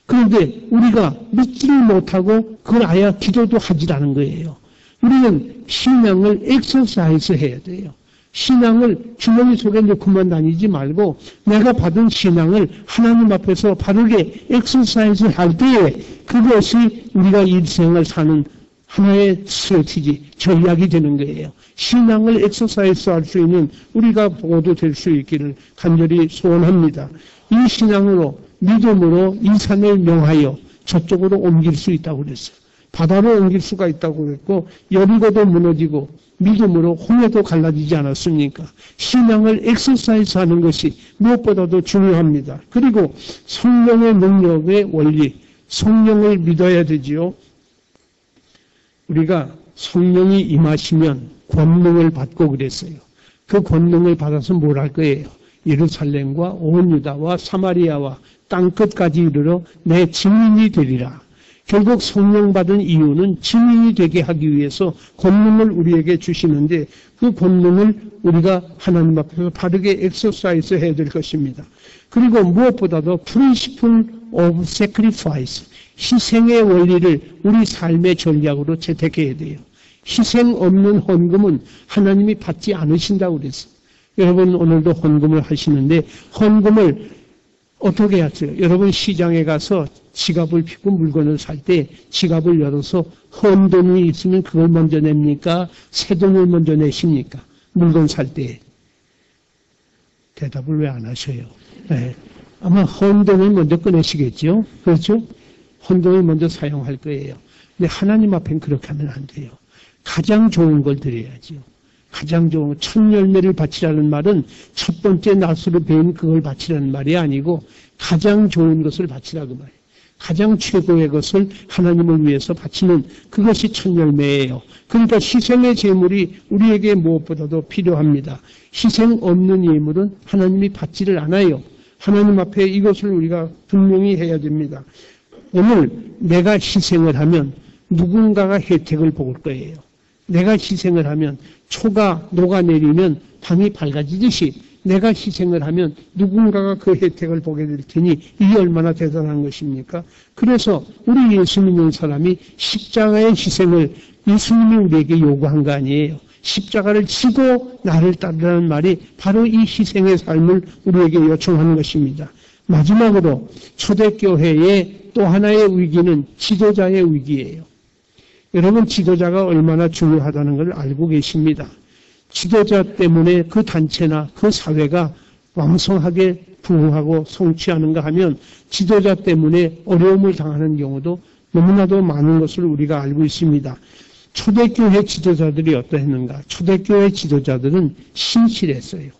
그런데 우리가 믿지를 못하고 그걸 아예 기도도 하질 않은 거예요. 우리는 신앙을 엑서사이즈 해야 돼요. 신앙을 주머니 속에 넣고만 다니지 말고 내가 받은 신앙을 하나님 앞에서 바르게 엑서사이즈 할 때에 그것이 우리가 일생을 사는 하나의 스트래티지, 전략이 되는 거예요. 신앙을 엑서사이즈 할 수 있는 우리가 보도 될 수 있기를 간절히 소원합니다. 이 신앙으로, 믿음으로 이 산을 명하여 저쪽으로 옮길 수 있다고 그랬어요. 바다로 옮길 수가 있다고 그랬고, 여리고도 무너지고, 믿음으로 홍해도 갈라지지 않았습니까? 신앙을 엑서사이즈 하는 것이 무엇보다도 중요합니다. 그리고 성령의 능력의 원리, 성령을 믿어야 되지요. 우리가 성령이 임하시면 권능을 받고 그랬어요. 그 권능을 받아서 뭘 할 거예요? 예루살렘과 온 유다와 사마리아와 땅끝까지 이르러 내 증인이 되리라. 결국 성령 받은 이유는 증인이 되게 하기 위해서 권능을 우리에게 주시는데 그 권능을 우리가 하나님 앞에서 바르게 엑서사이즈 해야 될 것입니다. 그리고 무엇보다도 principle of sacrifice, 희생의 원리를 우리 삶의 전략으로 채택해야 돼요. 희생 없는 헌금은 하나님이 받지 않으신다고 그랬어요. 여러분 오늘도 헌금을 하시는데 헌금을 어떻게 하세요? 여러분 시장에 가서 지갑을 펴고 물건을 살 때 지갑을 열어서 헌 돈이 있으면 그걸 먼저 냅니까? 새 돈을 먼저 내십니까? 물건 살 때. 대답을 왜 안 하셔요? 네. 아마 헌 돈을 먼저 꺼내시겠죠? 그렇죠? 헌 돈을 먼저 사용할 거예요. 근데 하나님 앞엔 그렇게 하면 안 돼요. 가장 좋은 걸 드려야죠. 가장 좋은 첫 열매를 바치라는 말은 첫 번째 낫으로 베인 그걸 바치라는 말이 아니고 가장 좋은 것을 바치라고 말이에요. 가장 최고의 것을 하나님을 위해서 바치는 그것이 첫 열매예요. 그러니까 희생의 제물이 우리에게 무엇보다도 필요합니다. 희생 없는 예물은 하나님이 받지를 않아요. 하나님 앞에 이것을 우리가 분명히 해야 됩니다. 오늘 내가 희생을 하면 누군가가 혜택을 볼 거예요. 내가 희생을 하면 초가 녹아내리면 밤이 밝아지듯이 내가 희생을 하면 누군가가 그 혜택을 보게 될 테니 이게 얼마나 대단한 것입니까? 그래서 우리 예수 믿는 사람이 십자가의 희생을 예수님이 우리에게 요구한 거 아니에요. 십자가를 지고 나를 따르라는 말이 바로 이 희생의 삶을 우리에게 요청하는 것입니다. 마지막으로 초대교회의 또 하나의 위기는 지도자의 위기예요. 여러분 지도자가 얼마나 중요하다는 걸 알고 계십니다. 지도자 때문에 그 단체나 그 사회가 왕성하게 부흥하고 성취하는가 하면 지도자 때문에 어려움을 당하는 경우도 너무나도 많은 것을 우리가 알고 있습니다. 초대교회 지도자들이 어떠했는가? 초대교회 지도자들은 신실했어요.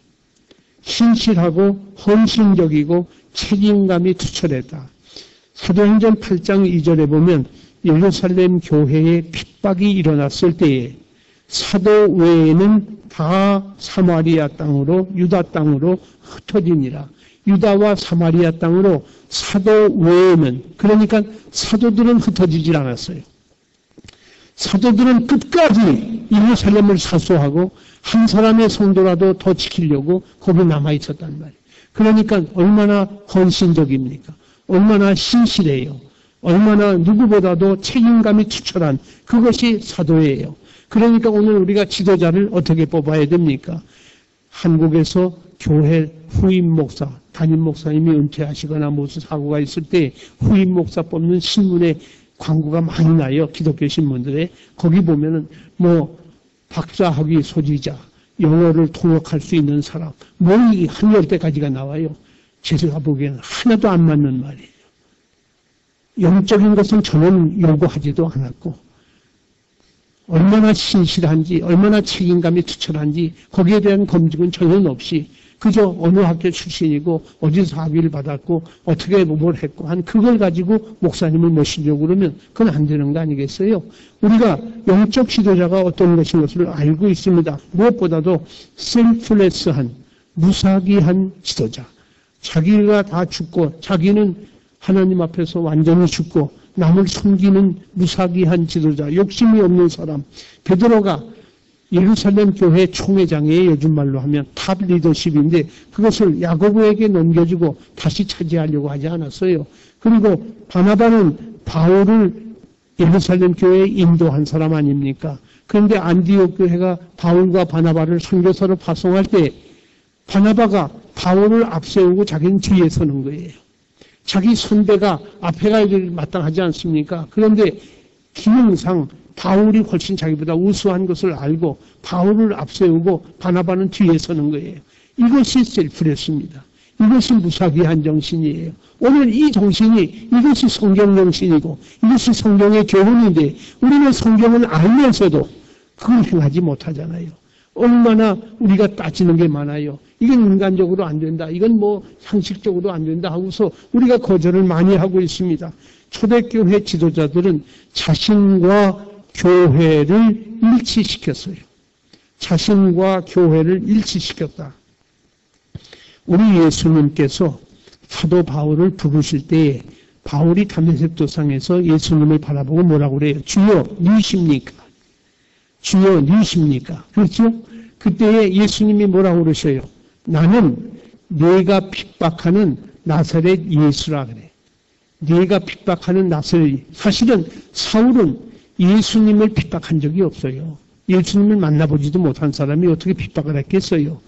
신실하고 헌신적이고 책임감이 투철했다. 사도행전 8장 2절에 보면 예루살렘 교회에 핍박이 일어났을 때에 사도 외에는 다 사마리아 땅으로 유다 땅으로 흩어지니라. 유다와 사마리아 땅으로 사도 외에는 그러니까 사도들은 흩어지질 않았어요. 사도들은 끝까지 예루살렘을 사수하고 한 사람의 성도라도 더 지키려고 거기 남아 있었단 말이에요. 그러니까 얼마나 헌신적입니까? 얼마나 신실해요. 얼마나 누구보다도 책임감이 투철한 그것이 사도예요. 그러니까 오늘 우리가 지도자를 어떻게 뽑아야 됩니까? 한국에서 교회 후임 목사, 담임 목사님이 은퇴하시거나 무슨 사고가 있을 때 후임 목사 뽑는 신문에 광고가 많이 나요. 기독교 신문들에. 거기 보면은 박사학위 소지자, 영어를 통역할 수 있는 사람, 한 10대까지가 나와요. 제가 보기에는 하나도 안 맞는 말이에요. 영적인 것은 저는 요구하지도 않았고 얼마나 신실한지 얼마나 책임감이 투철한지 거기에 대한 검증은 전혀 없이 그저 어느 학교 출신이고 어디서 학위를 받았고 어떻게 뭘 했고 한 그걸 가지고 목사님을 모시려고 그러면 그건 안 되는 거 아니겠어요? 우리가 영적 지도자가 어떤 것인 것을 알고 있습니다. 무엇보다도 셀플레스한 무사기한 지도자. 자기가 다 죽고 자기는 하나님 앞에서 완전히 죽고 남을 섬기는 무사기한 지도자, 욕심이 없는 사람. 베드로가 예루살렘 교회 총회장이에요. 요즘 말로 하면 탑 리더십인데 그것을 야고보에게 넘겨주고 다시 차지하려고 하지 않았어요. 그리고 바나바는 바울을 예루살렘 교회에 인도한 사람 아닙니까? 그런데 안디옥 교회가 바울과 바나바를 선교사로 파송할 때 바나바가 바울을 앞세우고 자기는 뒤에 서는 거예요. 자기 선배가 앞에 가야 될 마땅하지 않습니까? 그런데 기능상 바울이 훨씬 자기보다 우수한 것을 알고 바울을 앞세우고 바나바는 뒤에 서는 거예요. 이것이 셀프레스입니다. 이것이 무사기한 정신이에요. 오늘 이 정신이 이것이 성경 정신이고 이것이 성경의 교훈인데 우리는 성경을 알면서도 그걸 행하지 못하잖아요. 얼마나 우리가 따지는 게 많아요. 이건 인간적으로 안 된다. 이건 뭐 상식적으로 안 된다 하고서 우리가 거절을 많이 하고 있습니다. 초대교회 지도자들은 자신과 교회를 일치시켰어요. 자신과 교회를 일치시켰다. 우리 예수님께서 사도 바울을 부르실 때에 바울이 다메섹 도상에서 예수님을 바라보고 뭐라고 그래요? 주여 누이십니까? 주여 누이십니까? 그렇죠? 그때에 예수님이 뭐라고 그러셔요? 나는 네가 핍박하는 나사렛 예수라 그래. 네가 핍박하는 나사렛. 사실은 사울은 예수님을 핍박한 적이 없어요. 예수님을 만나보지도 못한 사람이 어떻게 핍박을 했겠어요?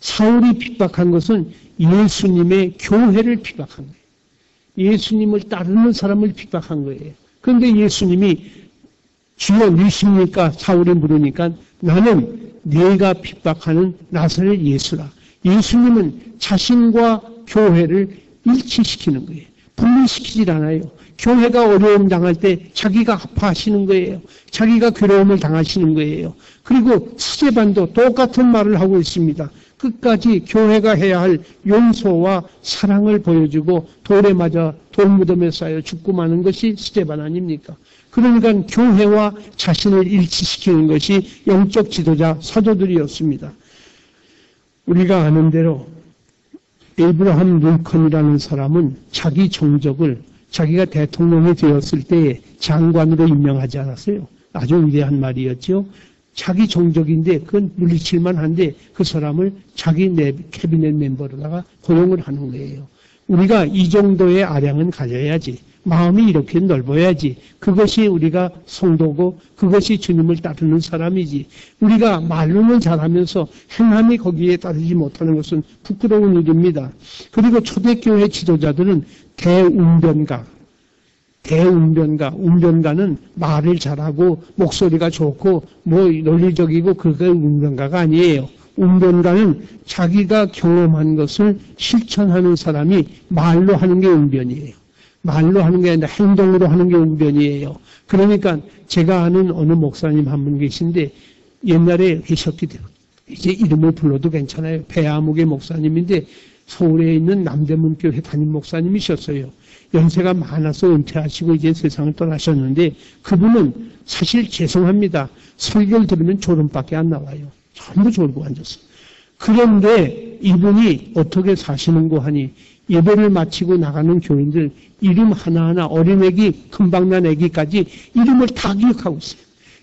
사울이 핍박한 것은 예수님의 교회를 핍박한 거예요. 예수님을 따르는 사람을 핍박한 거예요. 그런데 예수님이 주여 누이십니까? 사울이 물으니까 나는 네가 핍박하는 나사렛 예수라. 예수님은 자신과 교회를 일치시키는 거예요. 분리시키질 않아요. 교회가 어려움 당할 때 자기가 아파하시는 거예요. 자기가 괴로움을 당하시는 거예요. 그리고 스데반도 똑같은 말을 하고 있습니다. 끝까지 교회가 해야 할 용서와 사랑을 보여주고 돌에 맞아 돌무덤에 쌓여 죽고 마는 것이 스데반 아닙니까? 그러니까 교회와 자신을 일치시키는 것이 영적 지도자 사도들이었습니다. 우리가 아는 대로 에이브라함 링컨이라는 사람은 자기 종족을 자기가 대통령이 되었을 때에 장관으로 임명하지 않았어요. 아주 위대한 말이었죠. 자기 종족인데 그건 물리칠만 한데 그 사람을 자기 캐비넷 멤버로다가 고용을 하는 거예요. 우리가 이 정도의 아량은 가져야지. 마음이 이렇게 넓어야지. 그것이 우리가 성도고 그것이 주님을 따르는 사람이지. 우리가 말로는 잘하면서 행함이 거기에 따르지 못하는 것은 부끄러운 일입니다. 그리고 초대교회 지도자들은 운변가는 말을 잘하고 목소리가 좋고 뭐 논리적이고 그게 운변가가 아니에요. 운변가는 자기가 경험한 것을 실천하는 사람이 말로 하는 게 운변이에요. 말로 하는 게 아니라 행동으로 하는 게 운변이에요. 그러니까 제가 아는 어느 목사님 한 분 계신데 옛날에 계셨기 때문에 이제 이름을 불러도 괜찮아요. 배아묵의 목사님인데 서울에 있는 남대문 교회 담임 목사님이셨어요. 연세가 많아서 은퇴하시고 이제 세상을 떠나셨는데 그분은 사실 죄송합니다. 설교를 들으면 졸음밖에 안 나와요. 전부 졸고 앉았어요. 그런데 이분이 어떻게 사시는고 하니 예배를 마치고 나가는 교인들 이름 하나하나 어린애기 금방 난 애기까지 이름을 다 기억하고 있어요.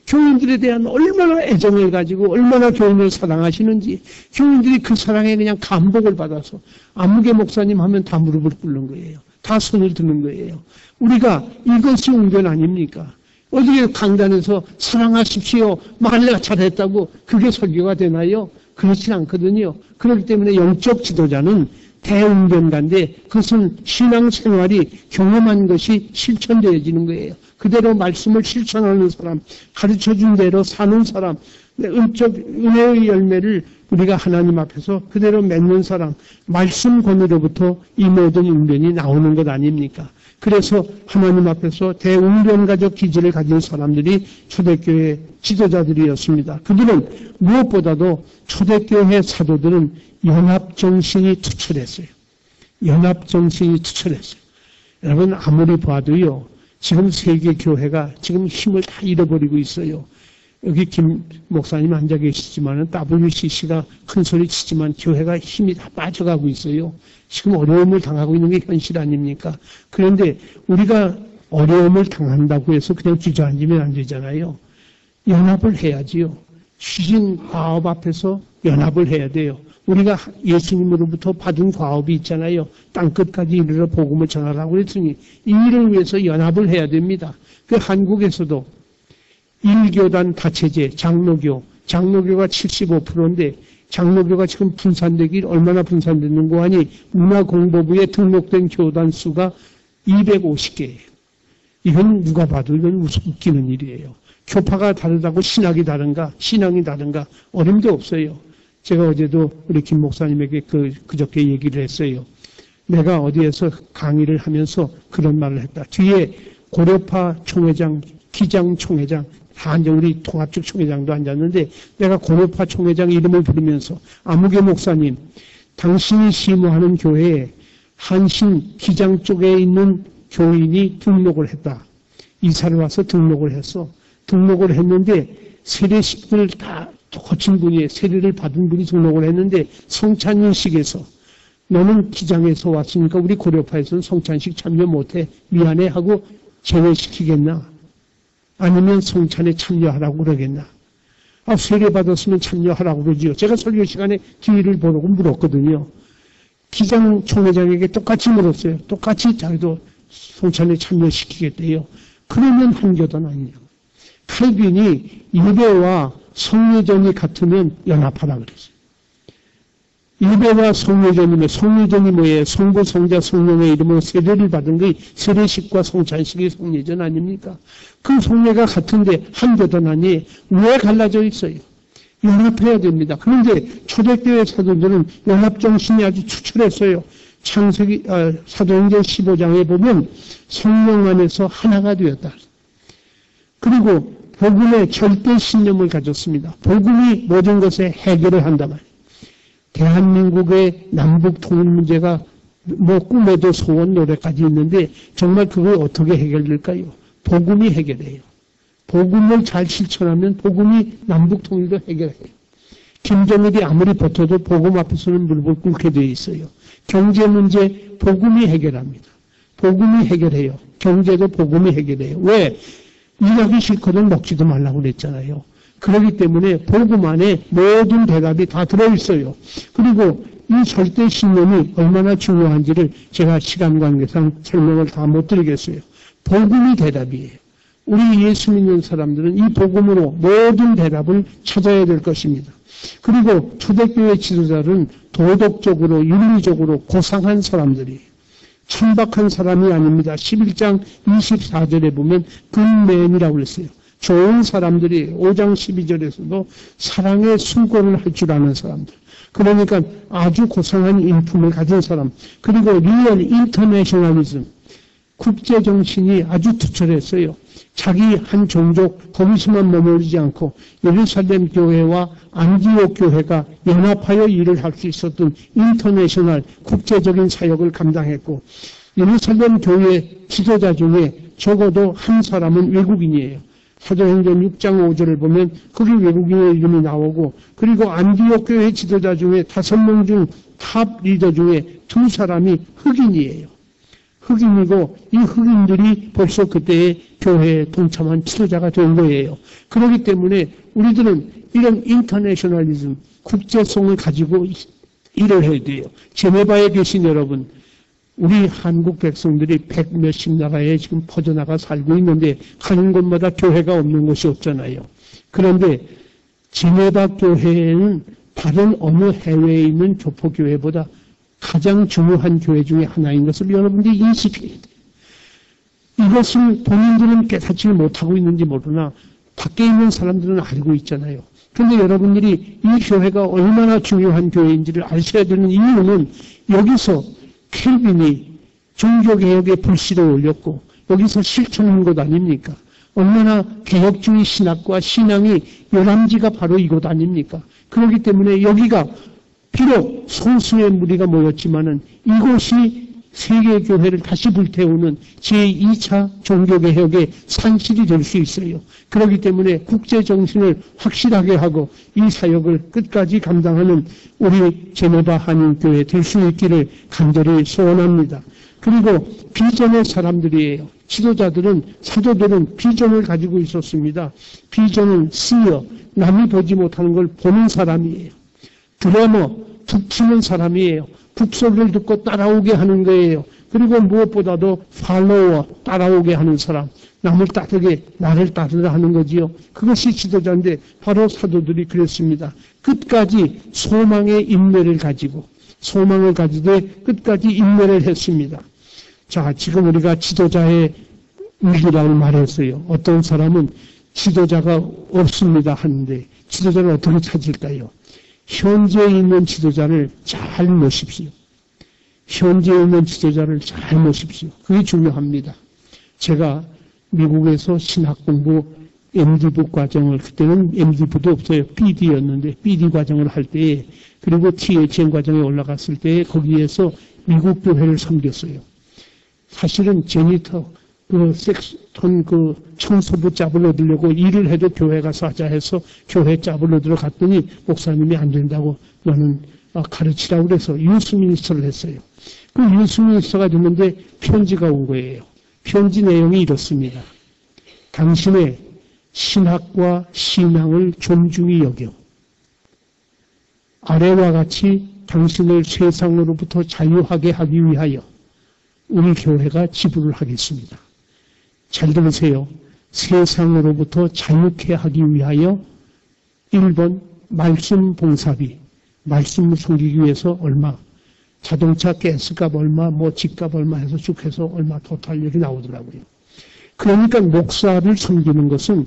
교인들에 대한 얼마나 애정을 가지고 얼마나 교인을 사랑하시는지 교인들이 그 사랑에 그냥 감복을 받아서 아무개 목사님 하면 다 무릎을 꿇는 거예요. 다 손을 드는 거예요. 우리가 이것이 운변 아닙니까? 어떻게 강단에서 사랑하십시오. 말내가 잘했다고 그게 설교가 되나요? 그렇진 않거든요. 그렇기 때문에 영적 지도자는 대운변가인데 그것은 신앙생활이 경험한 것이 실천되어지는 거예요. 그대로 말씀을 실천하는 사람, 가르쳐준 대로 사는 사람, 은혜의 열매를 우리가 하나님 앞에서 그대로 맺는 사람, 말씀 권위로부터 이 모든 운변이 나오는 것 아닙니까? 그래서 하나님 앞에서 대운변가적 기질을 가진 사람들이 초대교회 지도자들이었습니다. 그들은 무엇보다도 초대교회 사도들은 연합정신이 투철했어요. 연합정신이 투철했어요. 여러분 아무리 봐도요. 지금 세계교회가 지금 힘을 다 잃어버리고 있어요. 여기 김 목사님 앉아 계시지만은 WCC가 큰 소리 치지만 교회가 힘이 다 빠져가고 있어요. 지금 어려움을 당하고 있는 게 현실 아닙니까? 그런데 우리가 어려움을 당한다고 해서 그냥 주저앉으면 안 되잖아요. 연합을 해야지요. 주신 과업 앞에서 연합을 해야 돼요. 우리가 예수님으로부터 받은 과업이 있잖아요. 땅끝까지 이르러 복음을 전하라고 그랬으니 이 일을 위해서 연합을 해야 됩니다. 그 한국에서도 일교단 다체제, 장로교가 75%인데 장로교가 지금 분산되길 얼마나 분산됐는고 하니 문화공보부에 등록된 교단 수가 250개예요. 이건 누가 봐도 이건 웃기는 일이에요. 교파가 다르다고 신학이 다른가, 신앙이 다른가, 어림도 없어요. 제가 어제도 우리 김 목사님에게 그저께 얘기를 했어요. 내가 어디에서 강의를 하면서 그런 말을 했다. 뒤에 고려파 총회장, 기장 총회장, 다 앉아, 우리 통합측 총회장도 앉았는데, 내가 고려파 총회장 이름을 부르면서, 아무개 목사님, 당신이 심호하는 교회에 한신 기장 쪽에 있는 교인이 등록을 했다. 이사를 와서 등록을 했어. 등록을 했는데, 세례식을 다 거친 분이, 세례를 받은 분이 등록을 했는데, 성찬식에서, 너는 기장에서 왔으니까 우리 고려파에서는 성찬식 참여 못해. 미안해 하고 제외시키겠나? 아니면 성찬에 참여하라고 그러겠나? 세례 받았으면 참여하라고 그러지요. 제가 설교 시간에 뒤를 보라고 물었거든요. 기장 총회장에게 똑같이 물었어요. 똑같이 자기도 성찬에 참여시키겠대요. 그러면 한교단 아니냐고. 칼빈이 예배와 성례전이 같으면 연합하라 그랬어요. 예배와 성례전이 뭐예요? 성부, 성자, 성령의 이름으로 세례를 받은 게 세례식과 성찬식이 성례전 아닙니까? 그 성례가 같은데 한교단 아니에요. 왜 갈라져 있어요? 연합해야 됩니다. 그런데 초대교회 사도들은 연합정신이 아주 추출했어요. 창세기, 사도행전 15장에 보면 성령 안에서 하나가 되었다. 그리고 복음의 절대 신념을 가졌습니다. 복음이 모든 것에 해결을 한단 말이에요. 대한민국의 남북 통일 문제가 꿈에도 소원 노래까지 있는데 정말 그걸 어떻게 해결될까요? 복음이 해결해요. 복음을 잘 실천하면 복음이 남북 통일도 해결해요. 김정일이 아무리 버텨도 복음 앞에서는 물불 꿇게 되어 있어요. 경제 문제 복음이 해결합니다. 복음이 해결해요. 경제도 복음이 해결해요. 왜? 일하기 싫거든 먹지도 말라고 그랬잖아요. 그렇기 때문에 복음 안에 모든 대답이 다 들어있어요. 그리고 이 절대 신념이 얼마나 중요한지를 제가 시간 관계상 설명을 다 못 드리겠어요. 복음이 대답이에요. 우리 예수 믿는 사람들은 이 복음으로 모든 대답을 찾아야 될 것입니다. 그리고 초대교회 지도자들은 도덕적으로 윤리적으로 고상한 사람들이에요. 천박한 사람이 아닙니다. 11장 24절에 보면 굿맨이라고 그랬어요. 좋은 사람들이 5장 12절에서도 사랑의 수고를 할 줄 아는 사람들. 그러니까 아주 고상한 인품을 가진 사람. 그리고 리얼 인터내셔널리즘. 국제정신이 아주 투철했어요. 자기 한 종족 거기서만 머무르지 않고 예루살렘 교회와 안디옥 교회가 연합하여 일을 할 수 있었던 인터내셔널 국제적인 사역을 감당했고 예루살렘 교회 지도자 중에 적어도 한 사람은 외국인이에요. 사도행전 6장 5절을 보면 거기 외국인의 이름이 나오고 그리고 안디옥 교회 지도자 중에 5명 중 탑 리더 중에 2사람이 흑인이에요. 흑인이고 이 흑인들이 벌써 그때의 교회에 동참한 지도자가 된 거예요. 그렇기 때문에 우리들은 이런 인터내셔널리즘, 국제성을 가지고 일을 해야 돼요. 제네바에 계신 여러분, 우리 한국 백성들이 100몇십 나라에 지금 퍼져나가 살고 있는데 가는 곳마다 교회가 없는 곳이 없잖아요. 그런데 제네바 교회는 다른 어느 해외에 있는 교포교회보다 가장 중요한 교회 중에 하나인 것을 여러분들이 인식해야 돼요. 이것을 본인들은 깨닫지 못하고 있는지 모르나 밖에 있는 사람들은 알고 있잖아요. 그런데 여러분들이 이 교회가 얼마나 중요한 교회인지를 아셔야 되는 이유는 여기서 켈빈이 종교개혁의 불씨를 올렸고 여기서 실천한 것 아닙니까? 얼마나 개혁주의 신학과 신앙이 열람지가 바로 이곳 아닙니까? 그렇기 때문에 여기가 비록 소수의 무리가 모였지만은 이곳이 세계교회를 다시 불태우는 제2차 종교개혁의 산실이 될 수 있어요. 그렇기 때문에 국제정신을 확실하게 하고 이 사역을 끝까지 감당하는 우리 제네바 한인교회 될 수 있기를 간절히 소원합니다. 그리고 비전의 사람들이에요. 지도자들은, 사도들은 비전을 가지고 있었습니다. 비전은 seer, 남이 보지 못하는 걸 보는 사람이에요. 드래머, 북치는 사람이에요. 북소리를 듣고 따라오게 하는 거예요. 그리고 무엇보다도 팔로워, 따라오게 하는 사람. 남을 따르게, 나를 따르라 하는 거지요. 그것이 지도자인데 바로 사도들이 그랬습니다. 끝까지 소망의 인내를 가지고, 소망을 가지되 끝까지 인내를 했습니다. 자, 지금 우리가 지도자의 위기라고 말했어요. 어떤 사람은 지도자가 없습니다 하는데 지도자를 어떻게 찾을까요? 현재에 있는 지도자를 잘 모십시오. 현재에 있는 지도자를 잘 모십시오. 그게 중요합니다. 제가 미국에서 신학 공부 MD부 과정을, 그때는 MD부도 없어요. BD였는데 BD 과정을 할 때에, 그리고 THN 과정에 올라갔을 때에 거기에서 미국 교회를 섬겼어요. 사실은 제니터 섹스톤 청소부 짭을 얻으려고 일을 해도 교회 가서 하자 해서 교회 짭을 얻으러 갔더니 목사님이 안 된다고 너는 가르치라고 그래서 유스미니스터를 했어요. 그 유스미니스터가 됐는데 편지가 온 거예요. 편지 내용이 이렇습니다. 당신의 신학과 신앙을 존중히 여겨 아래와 같이 당신을 세상으로부터 자유하게 하기 위하여 우리 교회가 지불을 하겠습니다. 잘 들으세요. 세상으로부터 자유케 하기 위하여 1번 말씀 봉사비, 말씀 섬기기 위해서 얼마, 자동차 가스값 얼마, 집값 얼마 해서 쭉 해서 얼마 토탈 이렇게 나오더라고요. 그러니까 목사를 섬기는 것은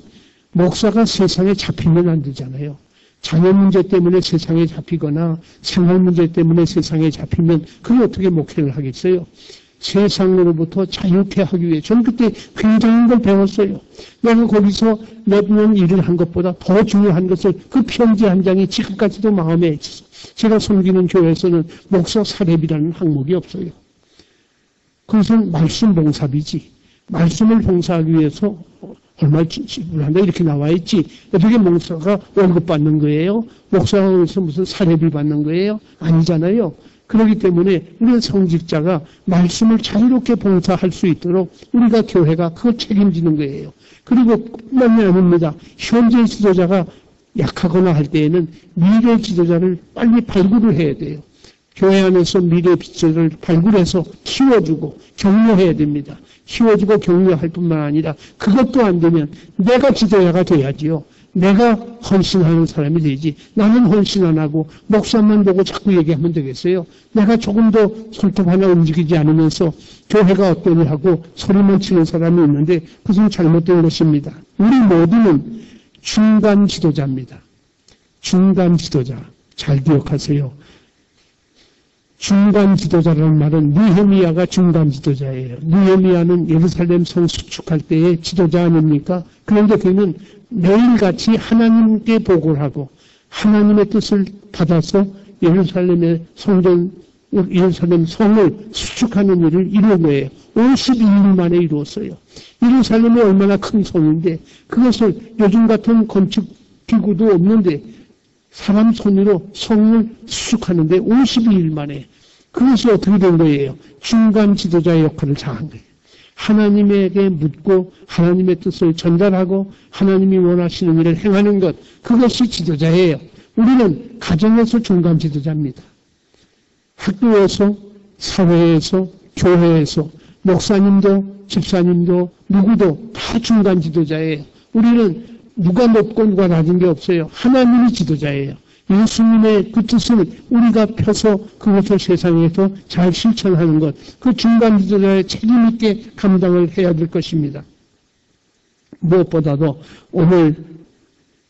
목사가 세상에 잡히면 안 되잖아요. 자녀 문제 때문에 세상에 잡히거나 생활 문제 때문에 세상에 잡히면 그게 어떻게 목회를 하겠어요? 세상으로부터 자유케 하기 위해 저는 그때 굉장한 걸 배웠어요. 내가 거기서 몇 년 일을 한 것보다 더 중요한 것을 그 편지 한 장이 지금까지도 마음에 있어서 제가 섬기는 교회에서는 목사 사례비라는 항목이 없어요. 그것은 말씀 봉사비지. 말씀을 봉사하기 위해서 얼마 지불한다 이렇게 나와 있지. 어떻게 목사가 월급 받는 거예요? 목사가 무슨 사례비 받는 거예요? 아니잖아요. 그렇기 때문에 우리 성직자가 말씀을 자유롭게 봉사할 수 있도록 우리가 교회가 그걸 책임지는 거예요. 그리고 뿐만이 아닙니다. 현재 지도자가 약하거나 할 때에는 미래 지도자를 빨리 발굴을 해야 돼요. 교회 안에서 미래 지도자를 발굴해서 키워주고 격려해야 됩니다. 키워주고 격려할 뿐만 아니라 그것도 안 되면 내가 지도자가 돼야지요. 내가 헌신하는 사람이 되지. 나는 헌신 안 하고 목사만 보고 자꾸 얘기하면 되겠어요. 내가 조금 더 손톱 하나 움직이지 않으면서 교회가 어떠니 하고 소리만 치는 사람이 있는데 그것은 잘못된 것입니다. 우리 모두는 중간 지도자입니다. 중간 지도자. 잘 기억하세요. 중간 지도자라는 말은 느헤미야가 중간 지도자예요. 느헤미야는 예루살렘 성 수축할 때의 지도자 아닙니까? 그런데 그는 매일같이 하나님께 보고를 하고 하나님의 뜻을 받아서 예루살렘의 성전, 예루살렘 성을 수축하는 일을 이룬 거예요. 52일 만에 이루었어요. 예루살렘이 얼마나 큰 성인데 그것을 요즘 같은 건축 기구도 없는데 사람 손으로 성을 수축하는데 52일 만에 그것이 어떻게 된 거예요? 중간 지도자의 역할을 다한 거예요. 하나님에게 묻고 하나님의 뜻을 전달하고 하나님이 원하시는 일을 행하는 것, 그것이 지도자예요. 우리는 가정에서 중간 지도자입니다. 학교에서, 사회에서, 교회에서, 목사님도, 집사님도, 누구도 다 중간 지도자예요. 우리는 누가 높고 누가 낮은 게 없어요. 하나님이 지도자예요. 예수님의 그 뜻을 우리가 펴서 그것을 세상에서 잘 실천하는 것, 그 중간 지도자의 책임 있게 감당을 해야 될 것입니다. 무엇보다도 오늘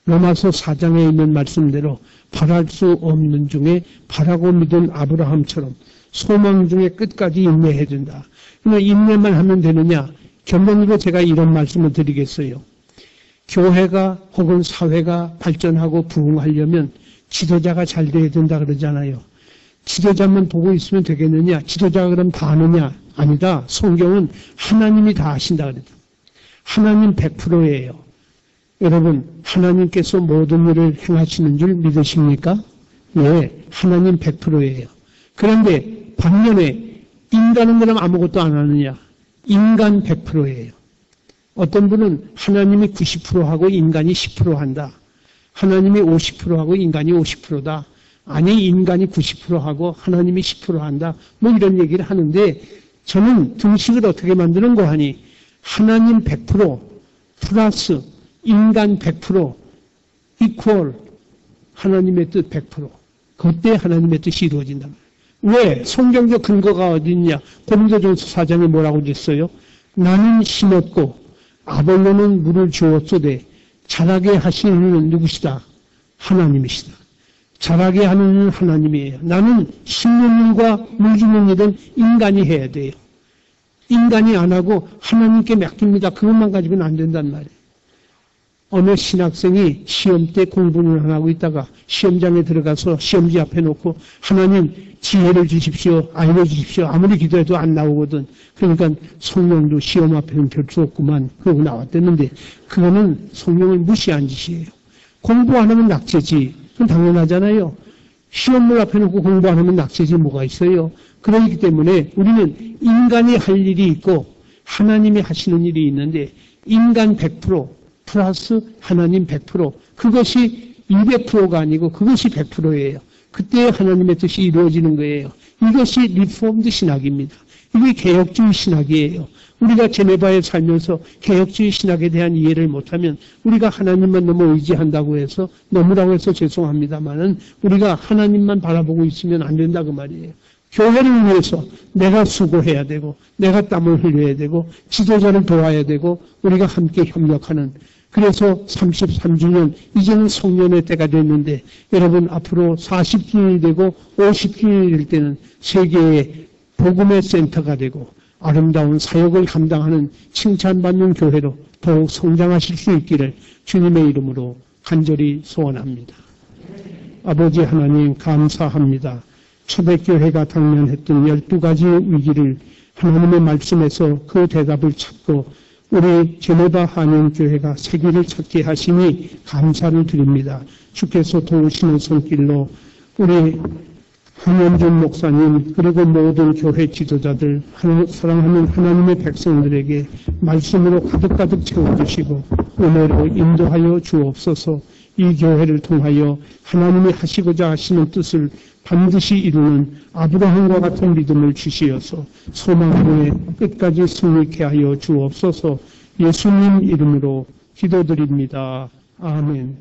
로마서 4장에 있는 말씀대로 바랄 수 없는 중에 바라고 믿은 아브라함처럼 소망 중에 끝까지 인내해야 된다. 그러면 인내만 하면 되느냐? 결론으로 제가 이런 말씀을 드리겠어요. 교회가 혹은 사회가 발전하고 부흥하려면 지도자가 잘 돼야 된다 그러잖아요. 지도자만 보고 있으면 되겠느냐? 지도자가 그럼 다 아느냐? 아니다. 성경은 하나님이 다 아신다 그랬다. 하나님 100%예요. 여러분, 하나님께서 모든 일을 행하시는 줄 믿으십니까? 예, 하나님 100%예요. 그런데 반면에 인간은 그럼 아무것도 안 하느냐? 인간 100%예요. 어떤 분은 하나님이 90%하고 인간이 10% 한다. 하나님이 50%하고 인간이 50%다. 아니 인간이 90%하고 하나님이 10% 한다. 뭐 이런 얘기를 하는데 저는 등식을 어떻게 만드는 거 하니 하나님 100% 플러스 인간 100% 이퀄 하나님의 뜻 100%. 그때 하나님의 뜻이 이루어진다. 왜? 성경적 근거가 어디 있냐? 고린도전서 4장에 뭐라고 그랬어요? 나는 심었고 아볼로는 물을 주었소되 자라게 하시는 이는 누구시다? 하나님이시다. 자라게 하는 이는 하나님이에요. 나는 심는 일과 물 주는 일은 인간이 해야 돼요. 인간이 안 하고 하나님께 맡깁니다. 그것만 가지고는 안 된단 말이에요. 어느 신학생이 시험 때 공부를 안 하고 있다가 시험장에 들어가서 시험지 앞에 놓고 하나님 지혜를 주십시오. 알려주십시오. 아무리 기도해도 안 나오거든. 그러니까 성령도 시험 앞에는 별 수 없구만. 그러고 나왔댔는데 그거는 성령을 무시한 짓이에요. 공부 안 하면 낙제지. 그건 당연하잖아요. 시험물 앞에 놓고 공부 안 하면 낙제지 뭐가 있어요. 그렇기 때문에 우리는 인간이 할 일이 있고 하나님이 하시는 일이 있는데 인간 100% 플러스 하나님 100% 그것이 200%가 아니고 그것이 100%예요. 그때 하나님의 뜻이 이루어지는 거예요. 이것이 리폼드 신학입니다. 이게 개혁주의 신학이에요. 우리가 제네바에 살면서 개혁주의 신학에 대한 이해를 못하면 우리가 하나님만 너무 의지한다고 해서 너무라고 해서 죄송합니다만은 우리가 하나님만 바라보고 있으면 안 된다 그 말이에요. 교회를 위해서 내가 수고해야 되고 내가 땀을 흘려야 되고 지도자를 도와야 되고 우리가 함께 협력하는 그래서 33주년 이제는 송년회 때가 됐는데 여러분 앞으로 40주년이 되고 50주년이 될 때는 세계의 복음의 센터가 되고 아름다운 사역을 감당하는 칭찬받는 교회로 더욱 성장하실 수 있기를 주님의 이름으로 간절히 소원합니다. 아버지 하나님 감사합니다. 초대교회가 당면했던 12가지 위기를 하나님의 말씀에서 그 대답을 찾고 우리 제네바 한인교회가 세계를 찾게 하시니 감사를 드립니다. 주께서 도우시는 손길로 우리 한현준 목사님 그리고 모든 교회 지도자들 사랑하는 하나님의 백성들에게 말씀으로 가득가득 채워주시고 은혜로 인도하여 주옵소서. 이 교회를 통하여 하나님이 하시고자 하시는 뜻을 반드시 이루는 아브라함과 같은 믿음을 주시어서 소망으로의 끝까지 승리케 하여 주옵소서. 예수님 이름으로 기도드립니다. 아멘.